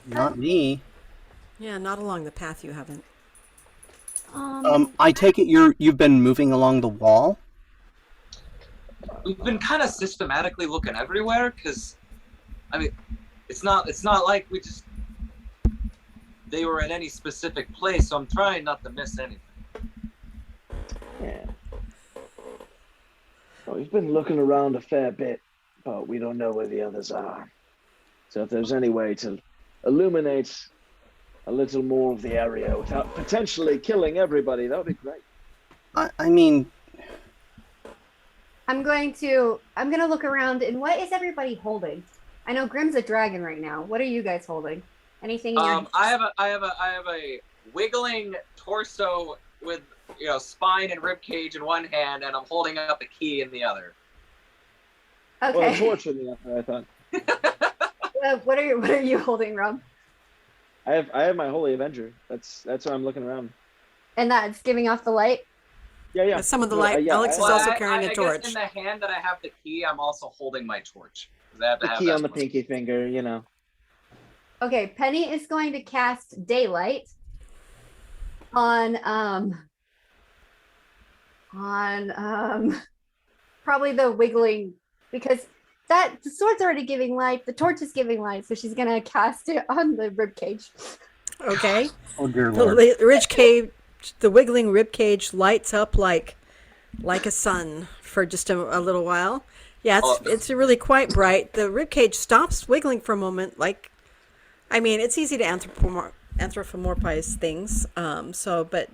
Not me. Yeah, not along the path you haven't. I take it you've been moving along the wall? We've been kind of systematically looking everywhere because, I mean, it's not like they were at any specific place, so I'm trying not to miss anything. Yeah. Well, we've been looking around a fair bit, but we don't know where the others are. So if there's any way to illuminate a little more of the area without potentially killing everybody, that would be great. I mean, I'm gonna look around, and what is everybody holding? I know Grimm's a dragon right now. What are you guys holding? Anything in your I have a wiggling torso with spine and rib cage in one hand, and I'm holding up a key in the other. Okay. Well, a torch in the other, I thought. What are you holding, Rob? I have my Holy Avenger. That's what I'm looking around. And that's giving off the light? Yeah. Some of the light. Yeah, Alex is Well, also I carrying a guess torch. in the hand that I have the key, I'm also holding my torch. I have to The have key that on the one. pinky finger, Okay, Penny is going to cast daylight on probably the wiggling, because the sword's already giving light, the torch is giving light, so she's gonna cast it on the rib cage. Okay. oh dear The Lord. the wiggling rib cage lights up like a sun for just a little while. Yeah, it's really quite bright. The rib cage stops wiggling for a moment. It's easy to anthropomorphize things. But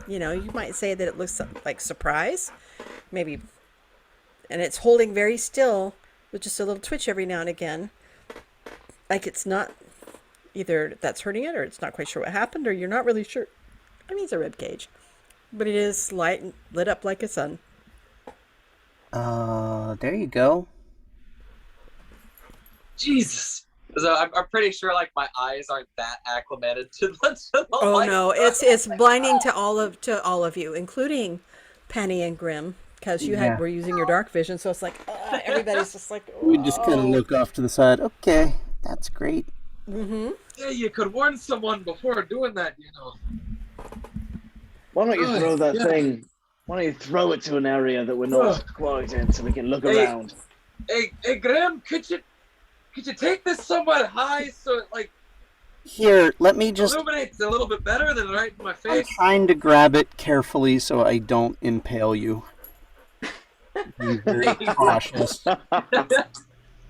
you might say that it looks like surprise, maybe, and it's holding very still with just a little twitch every now and again. Like it's not either that's hurting it, or it's not quite sure what happened, or you're not really sure. It's a rib cage, but it is lit up like a sun. There you go. Jesus. So I'm pretty sure my eyes aren't that acclimated to the Oh light. no, it's blinding to all of you, including Penny and Grimm, because were using your dark vision. So it's like everybody's just like. Oh. We just kind of look off to the side. Okay, that's great. Mm-hmm. Yeah, you could warn someone before doing that, Why don't you throw that thing? Why don't you throw it to an area that we're not quite in, so we can look around? Hey, Graham, could you take this somewhat high so it Here, let me just. illuminates a little bit better than right in my I'm face? trying to grab it carefully so I don't impale you. Be very cautious.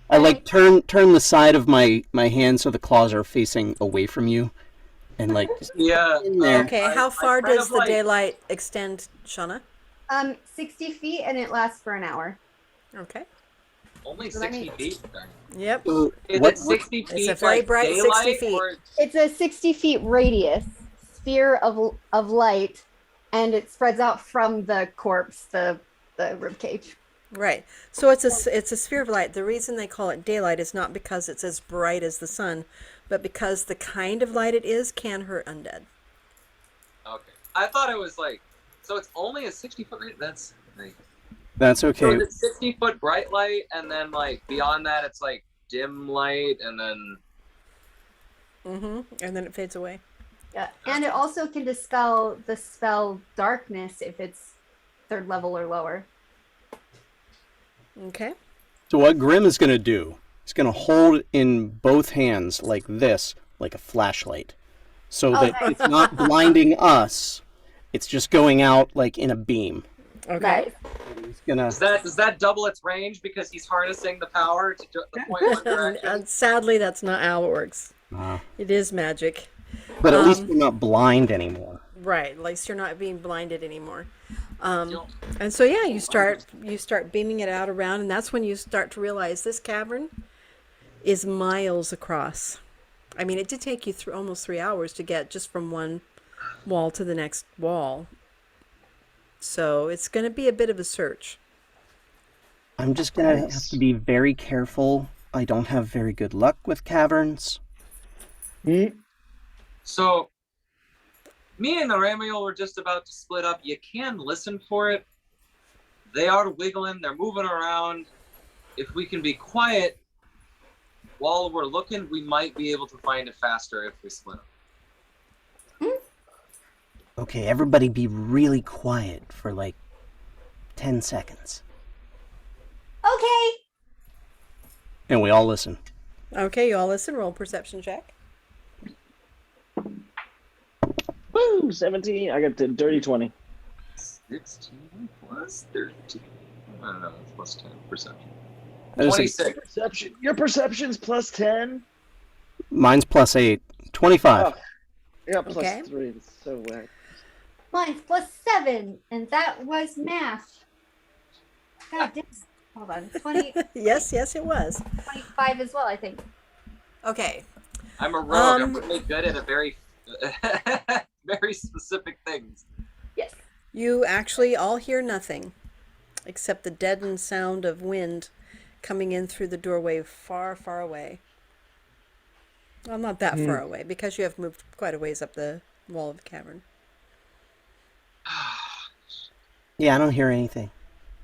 I turn the side of my hand so the claws are facing away from you, and just Yeah. in there. Okay, how far does the daylight extend, Shauna? 60 feet, and it lasts for an hour. Okay. Only So that 60 means- feet. Yep. So Is what- it 60 feet? It's a very bright 60 daylight, feet. or- It's a 60 feet radius sphere of light, and it spreads out from the corpse, the rib cage. Right. So it's a sphere of light. The reason they call it daylight is not because it's as bright as the sun, but because the kind of light it is can hurt undead. Okay. I thought it was so it's only a 60-foot radius. That's That's So okay. is it 60-foot bright light, and then beyond that it's dim light, and then Mm-hmm. And then it fades away. Yeah, and it also can dispel the spell darkness if it's 3rd level or lower. Okay. So what Grimm is going to do is going to hold in both hands like this, like a flashlight, so that nice. it's not blinding us. It's just going out in a beam. Okay. He's gonna. does that double its range because he's harnessing the power to the point one direction? And sadly, that's not how it works. It is magic. But at least we're not blind anymore. Right. At least you're not being blinded anymore. And so yeah, you start beaming it out around, and that's when you start to realize this cavern is miles across. I mean, it did take you through almost 3 hours to get just from one wall to the next wall. So it's going to be a bit of a search. I'm just gonna have to be very careful. I don't have very good luck with caverns. So, me and Aramiel were just about to split up. You can listen for it. They are wiggling. They're moving around. If we can be quiet while we're looking, we might be able to find it faster if we split up. Okay, everybody be really quiet for like 10 seconds. Okay. And we all listen. Okay, you all listen. Roll perception check. Woo! 17. I got the dirty 20. 16 plus 13. I don't know. It's plus 10 perception. I was like, 26. Perception. Your perception's plus 10. mine's plus 8. 25. Oh, yeah, plus Okay. 3. That's so whack. Mine's plus 7, and that was math. God, hold on. 20, Yes, it was. 25 as well, I think. Okay. I'm a rogue. I'm really good at a very, very specific things. Yes. You actually all hear nothing except the deadened sound of wind coming in through the doorway far, far away. Well, not that far away, because you have moved quite a ways up the wall of the cavern. Yeah, I don't hear anything.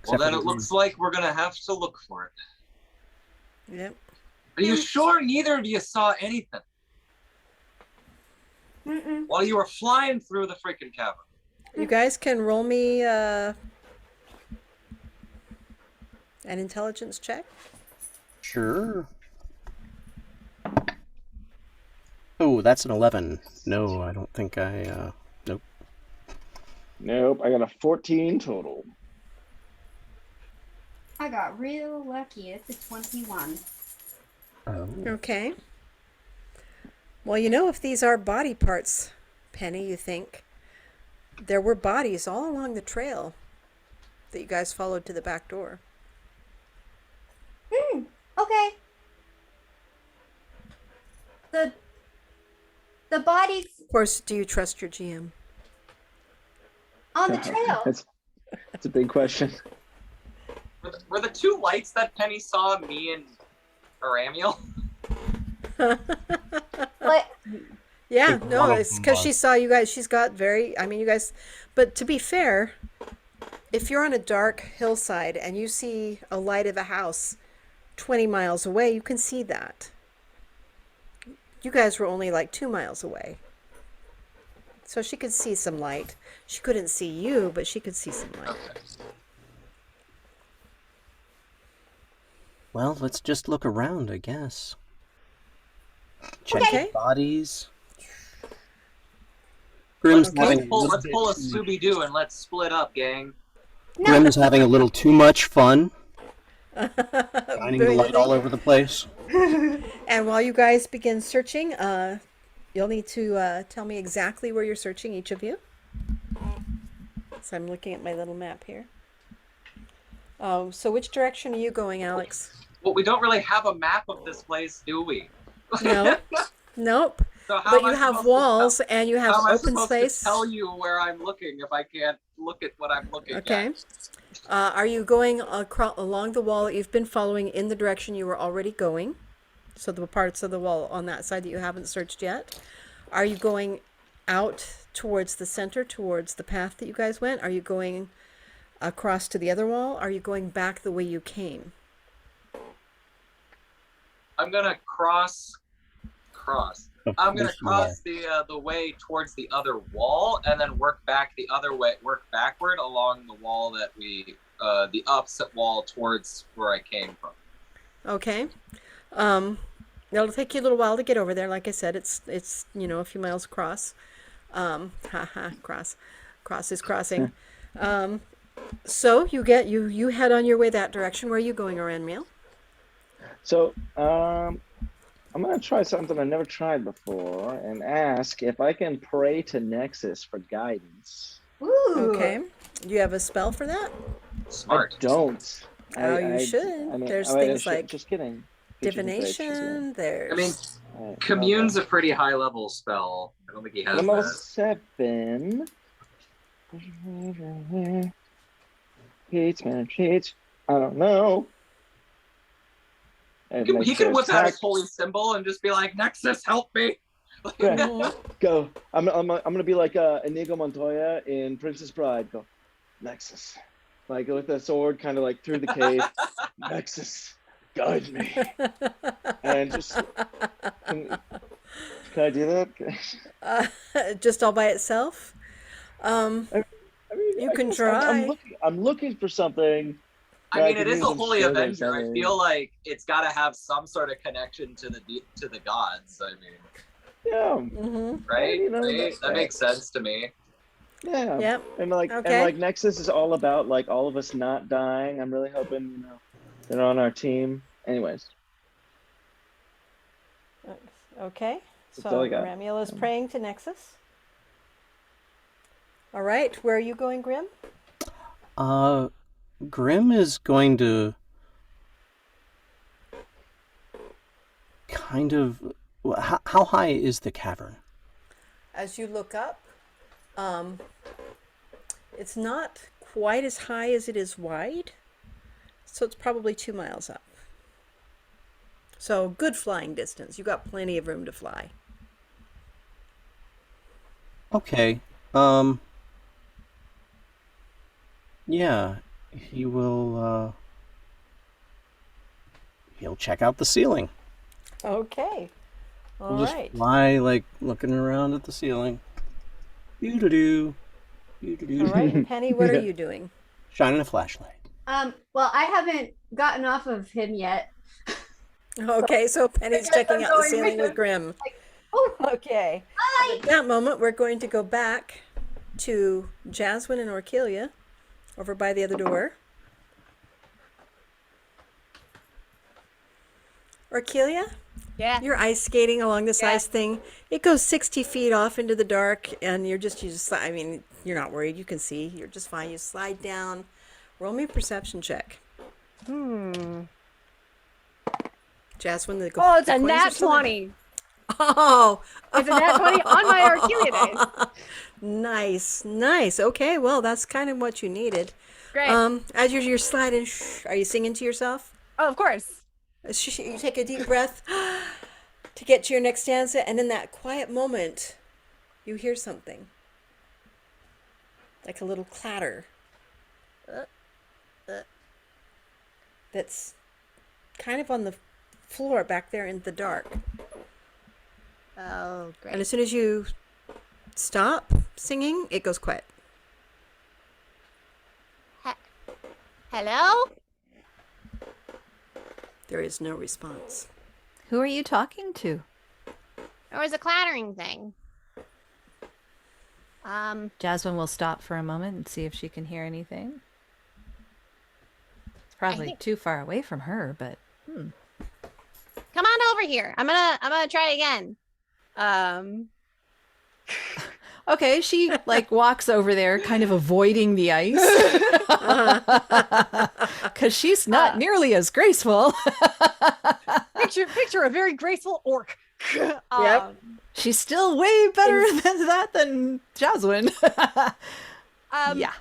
Well, Except for then the it looks like we're going to have to look for it. Yep. Are you sure neither of you saw anything Mm-mm. while you were flying through the freaking cavern? You guys can roll me an intelligence check. Sure. Oh, that's an 11. No, I don't think nope. Nope, I got a 14 total. I got real lucky. It's a 21. Oh. Okay. Well, you know, if these are body parts, Penny, you think there were bodies all along the trail that you guys followed to the back door. Okay. The bodies Of course, do you trust your GM? on the trail. That's a big question. Were the two lights that Penny saw me and Aramiel? But Yeah, think no, one of it's them because she was. saw you guys. She's got you guys, but to be fair, if you're on a dark hillside and you see a light of a house 20 miles away, you can see that. You guys were only like 2 miles away. So she could see some light. She couldn't see you, but she could see some light. Okay. Well, let's just look around, I guess. Check Okay. the bodies. Grim's Okay. having Let's pull a Scooby-Doo and let's split up, gang. Grim's having a little too much fun. Shining the light all over the place. And while you guys begin searching, you'll need to tell me exactly where you're searching, each of you. So I'm looking at my little map here. So which direction are you going, Alex? Well, we don't really have a map of this place, do we? No. Nope. So how But am I you have supposed to walls and you have How am I open supposed space. to tell you where I'm looking if I can't look at what I'm looking Okay. at? Are you going along the wall that you've been following in the direction you were already going? So the parts of the wall on that side that you haven't searched yet. Are you going out towards the center, towards the path that you guys went? Are you going across to the other wall? Are you going back the way you came? I'm gonna cross. I'm gonna This wall. cross the way towards the other wall and then work back the other way. Work backward along the wall that we, the opposite wall towards where I came from. Okay. It'll take you a little while to get over there. Like I said, it's a few miles across. Cross is crossing. So you head on your way that direction. Where are you going, Oranmiel? So, I'm gonna try something I've never tried before and ask if I can pray to Nexus for guidance. Ooh. Okay. Do you have a spell for that? Smart. I don't. Oh, you should. I mean, There's oh, wait, things like just kidding. Features and traits, just kidding. divination. There's. I mean, All right, commune's a pretty high level spell. I don't think he has level that. 7. Cheats. I don't know. He can whip out his holy symbol and just be like, Nexus, help me. Go. I'm gonna be like Inigo Montoya in Princess Bride. Go, Nexus. Like with the sword, kind of like through the cave. Nexus, guide me. And just can I do that? Just all by itself. I mean, You I can guess try. I'm looking for something. I mean, it is a holy avenger. I feel like it's got to have some sort of connection to the gods. I mean, Yeah. right? You know, Right? That makes sense to me. Yeah. Yep. And like Nexus is all about like all of us not dying. I'm really hoping they're on our team. Anyways. Okay. That's So all I got. Ramiel is praying to Nexus. All right. Where are you going, Grim? Grim is going to kind of. How high is the cavern? As you look up, it's not quite as high as it is wide, so it's probably 2 miles up. So good flying distance. You got plenty of room to fly. Okay. Yeah, he will. He'll check out the ceiling. Okay. All We'll right. just fly, like, looking around at the ceiling. Doo-doo-doo. Doo-doo-doo. All right. And Penny, what are you doing? Shining a flashlight. Well, I haven't gotten off of him yet. Okay, so Penny's checking out the ceiling with Grim. Oh, Okay. hi. At that moment, we're going to go back to Jasmine and Orkelia over by the other door. Orkelia, Yeah. you're ice skating along this ice thing. It goes 60 feet off into the dark, and you just, I mean, you're not worried. You can see. You're just fine. You slide down. Roll me a perception check. Jasmine, Oh, it's a nat 20. Oh, It's a nat 20 on my Archelia days. Nice. Okay, well, that's kind of what you needed. Great. As you're sliding, are you singing to yourself? Oh, of course. You take a deep breath to get to your next stanza, and in that quiet moment, you hear something. Like a little clatter. That's kind of on the floor back there in the dark. Oh, And great. as soon as you stop singing, it goes quiet. Hello? There is no response. Who are you talking to? There was a clattering thing. Jasmine will stop for a moment and see if she can hear anything. It's probably think- too far away from her, but Come on over here. I'm gonna try again. okay. She like walks over there, kind of avoiding the ice, because she's not nearly as graceful. Picture a very graceful orc. Yep. She's still way better than that than Jasmine. Yeah.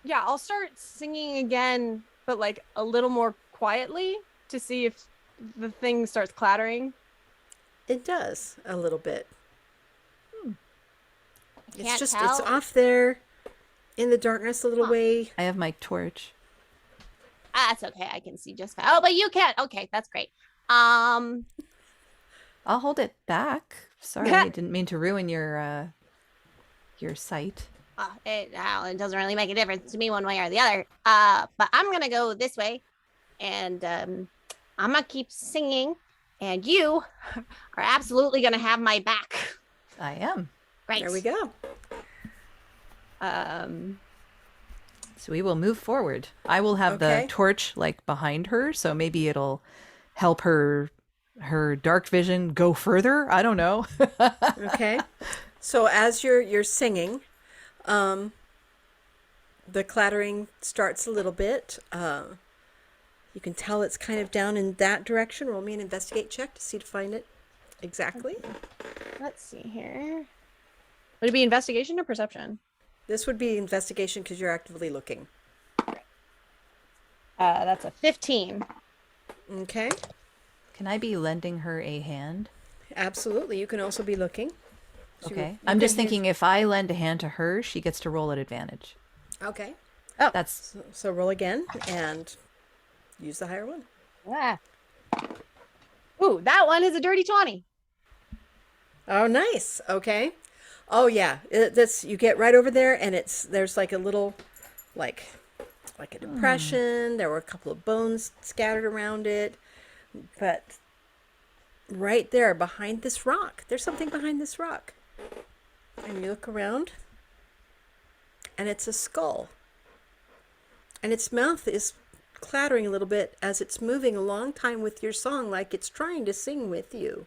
Yeah, I'll start singing again, but like a little more quietly to see if the thing starts clattering. It does a little bit. Can't It's tell. off there in the darkness a little way. I have my torch. That's okay. I can see just fine. Oh, but you can't. Okay, that's great. I'll hold it back. Sorry, I didn't mean to ruin your sight. It doesn't really make a difference to me one way or the other. But I'm gonna go this way, and I'm gonna keep singing, and you are absolutely gonna have my back. I am. Right. There we go. So we will move forward. I will have Okay. the torch like behind her, so maybe it'll help her dark vision go further. I don't know. Okay. So as you're singing, The clattering starts a little bit. You can tell it's kind of down in that direction. Roll me an investigate check to see to find it exactly. Let's see here. Would it be investigation or perception? This would be investigation because you're actively looking. That's a 15. Okay. Can I be lending her a hand? Absolutely. You can also be looking. So Okay. I'm just thinking if I lend a hand to her, she gets to roll at advantage. Okay. Oh, That's So roll again and use the higher one. ah. Ooh, that one is a dirty 20. Oh, nice. Okay. Oh, yeah. That's you get right over there, and there's like a little, like a depression. There were a couple of bones scattered around it, but right there behind this rock, there's something behind this rock. And you look around, and it's a skull. And its mouth is clattering a little bit as it's moving a long time with your song, like it's trying to sing with you.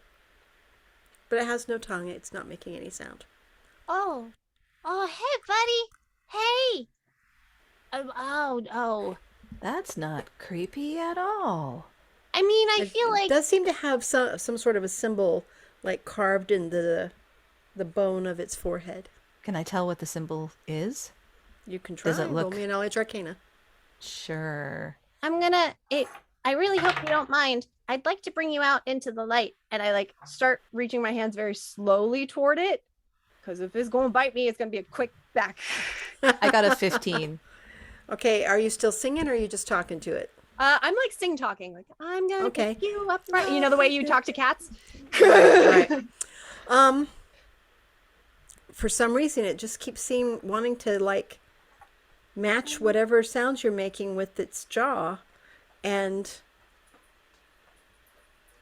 But it has no tongue. It's not making any sound. Oh, hey, buddy. Hey. Oh. that's not creepy at all. I mean, I feel like It does seem to have some sort of a symbol, like carved in the bone of its forehead. Can I tell what the symbol is? You can try. Does it Roll look- me a knowledge arcana. Sure. I really hope you don't mind. I'd like to bring you out into the light. And I like start reaching my hands very slowly toward it. Because if it's going to bite me, it's going to be a quick back. I got a 15. Okay, are you still singing or are you just talking to it? I'm like sing talking. Like, I'm going to Okay. pick you up right. You know the way you talk to cats? Right. For some reason, it just keeps wanting to like match whatever sounds you're making with its jaw, and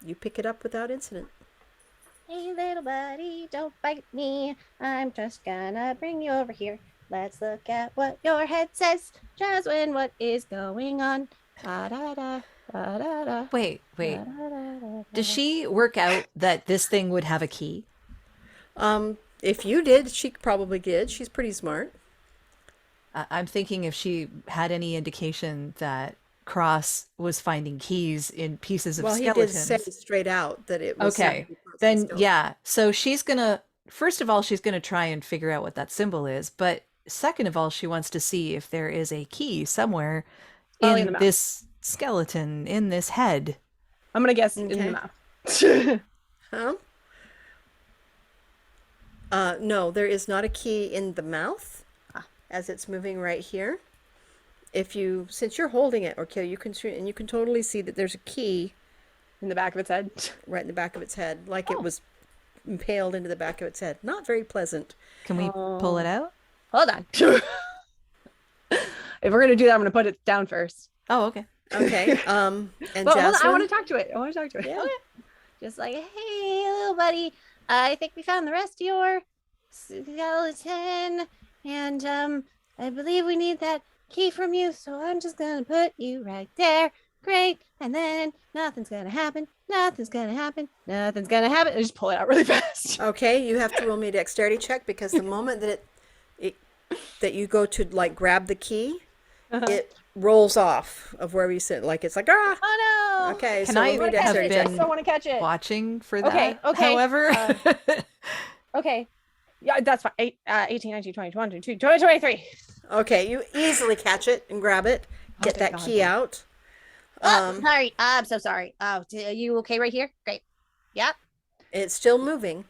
you pick it up without incident. Hey, little buddy, don't bite me. I'm just gonna bring you over here. Let's look at what your head says. Jasmine, what is going on? Da da da da da da. Wait. Da, da, da, da, Does da. she work out that this thing would have a key? If you did, she probably did. She's pretty smart. I'm thinking if she had any indication that Cross was finding keys in pieces of Well, he did skeletons. say straight out that it was Okay, then yeah. So she's gonna, first of all, she's gonna try and figure out what that symbol is. But second of all, she wants to see if there is a key somewhere Probably in in the mouth. this skeleton, in this head. I'm going to guess in Okay. the mouth. Huh? No, there is not a key in the mouth as it's moving right here. Since you're holding it, okay, you can totally see that there's a key In the back of its head. right in the back of its head, like it was impaled into the back of its head. Not very pleasant. Can we pull it out? Hold on. If we're going to do that, I'm going to put it down first. Oh, okay. Okay. And But hold on, I Jasmine? want to talk to it. Yeah. Just like, hey, little buddy, I think we found the rest of your skeleton, and I believe we need that key from you, so I'm just gonna put you right there. Great, and then nothing's gonna happen. Nothing's gonna happen. Nothing's going to happen. I just pull it out really fast. Okay, you have to roll me a dexterity check because the moment that you go to like grab the key, it rolls off of wherever you sit. Like it's like Oh no! Okay, Can so I roll me a have dexterity check. I still want to catch it. Watching for that. Okay, However, Okay. Yeah, that's fine. 18, 19, 20, 22, 23. Okay, you easily catch it and grab it. Get thank that God. key out. Oh, sorry. I'm so sorry. Oh, are you okay right here? Great. Yep. It's still moving.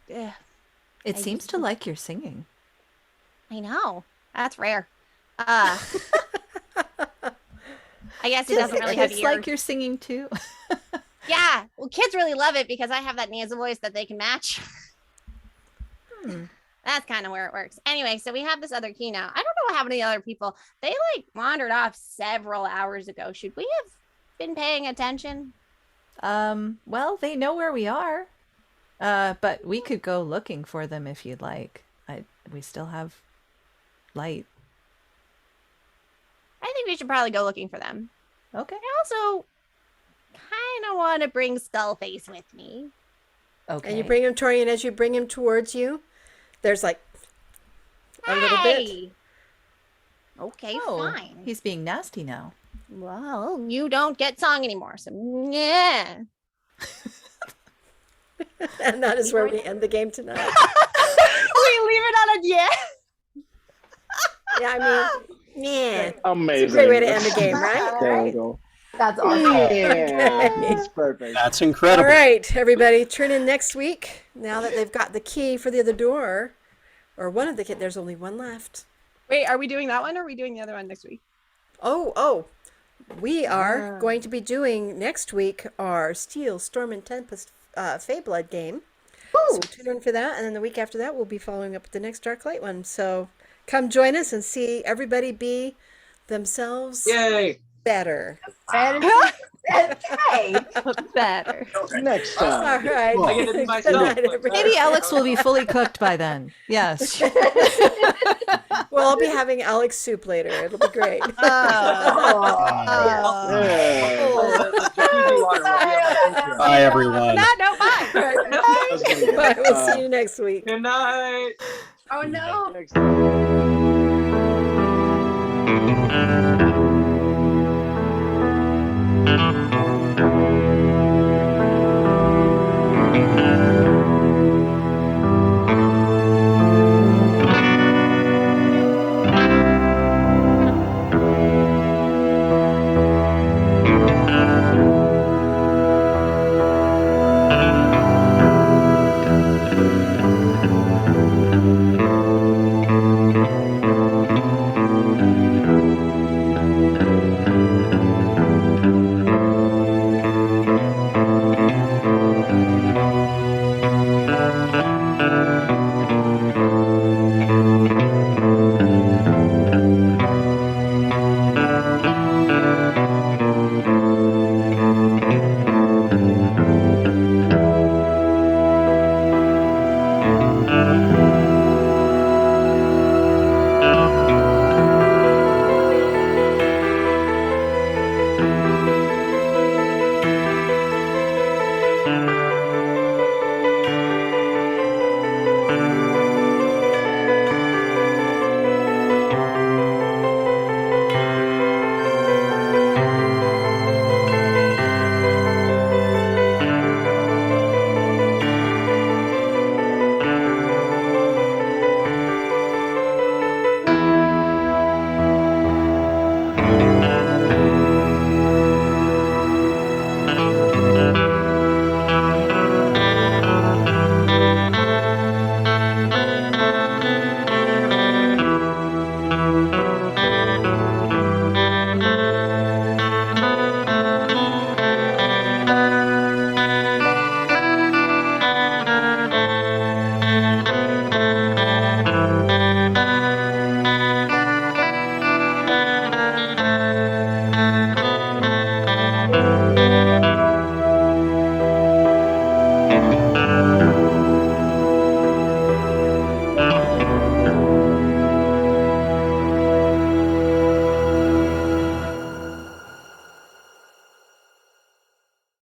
Yeah, it seems to like your singing. I know. That's rare. I guess it doesn't really have It's ears. like you're singing too. Yeah. Well, kids really love it because I have that nasal voice that they can match. That's kind of where it works. Anyway, so we have this other key now. I don't know what happened to the other people. They like wandered off several hours ago. Should we have been paying attention? Well, they know where we are. But we could go looking for them if you'd like. We still have light. I think we should probably go looking for them. Okay. I also kind of want to bring Skullface with me. Okay. And you bring him, Tori, and as you bring him towards you, there's like a little bit. Hey! Okay, Oh, fine. he's being nasty now. Well, you don't get song anymore, so yeah. And that is where we end the game tonight. We leave it on a yeah. Yeah, I mean, yeah. Amazing. It's a great way to end the game, right? There we Right? go. That's awesome. Yeah, it's perfect. That's All incredible. right, everybody, tune in next week. Now that they've got the key for the other door, or one of the key, there's only one left. Wait, are we doing that one or are we doing the other one next week? Oh, we are going to be doing next week our Steel, Storm, and Tempest Feyblood game. So tune in for that, and then the week after that, we'll be following up with the next Darklight one. So come join us and see everybody be themselves Yay! better. Hey, Better. Next All time. right. I get to be Good myself. night, everybody. Maybe Alex will be fully cooked by then. Yes. Well, I'll be having Alex soup later. It'll be great. Bye, everyone. No, bye. Bye. We'll see you next week. Good night. oh no. Next time.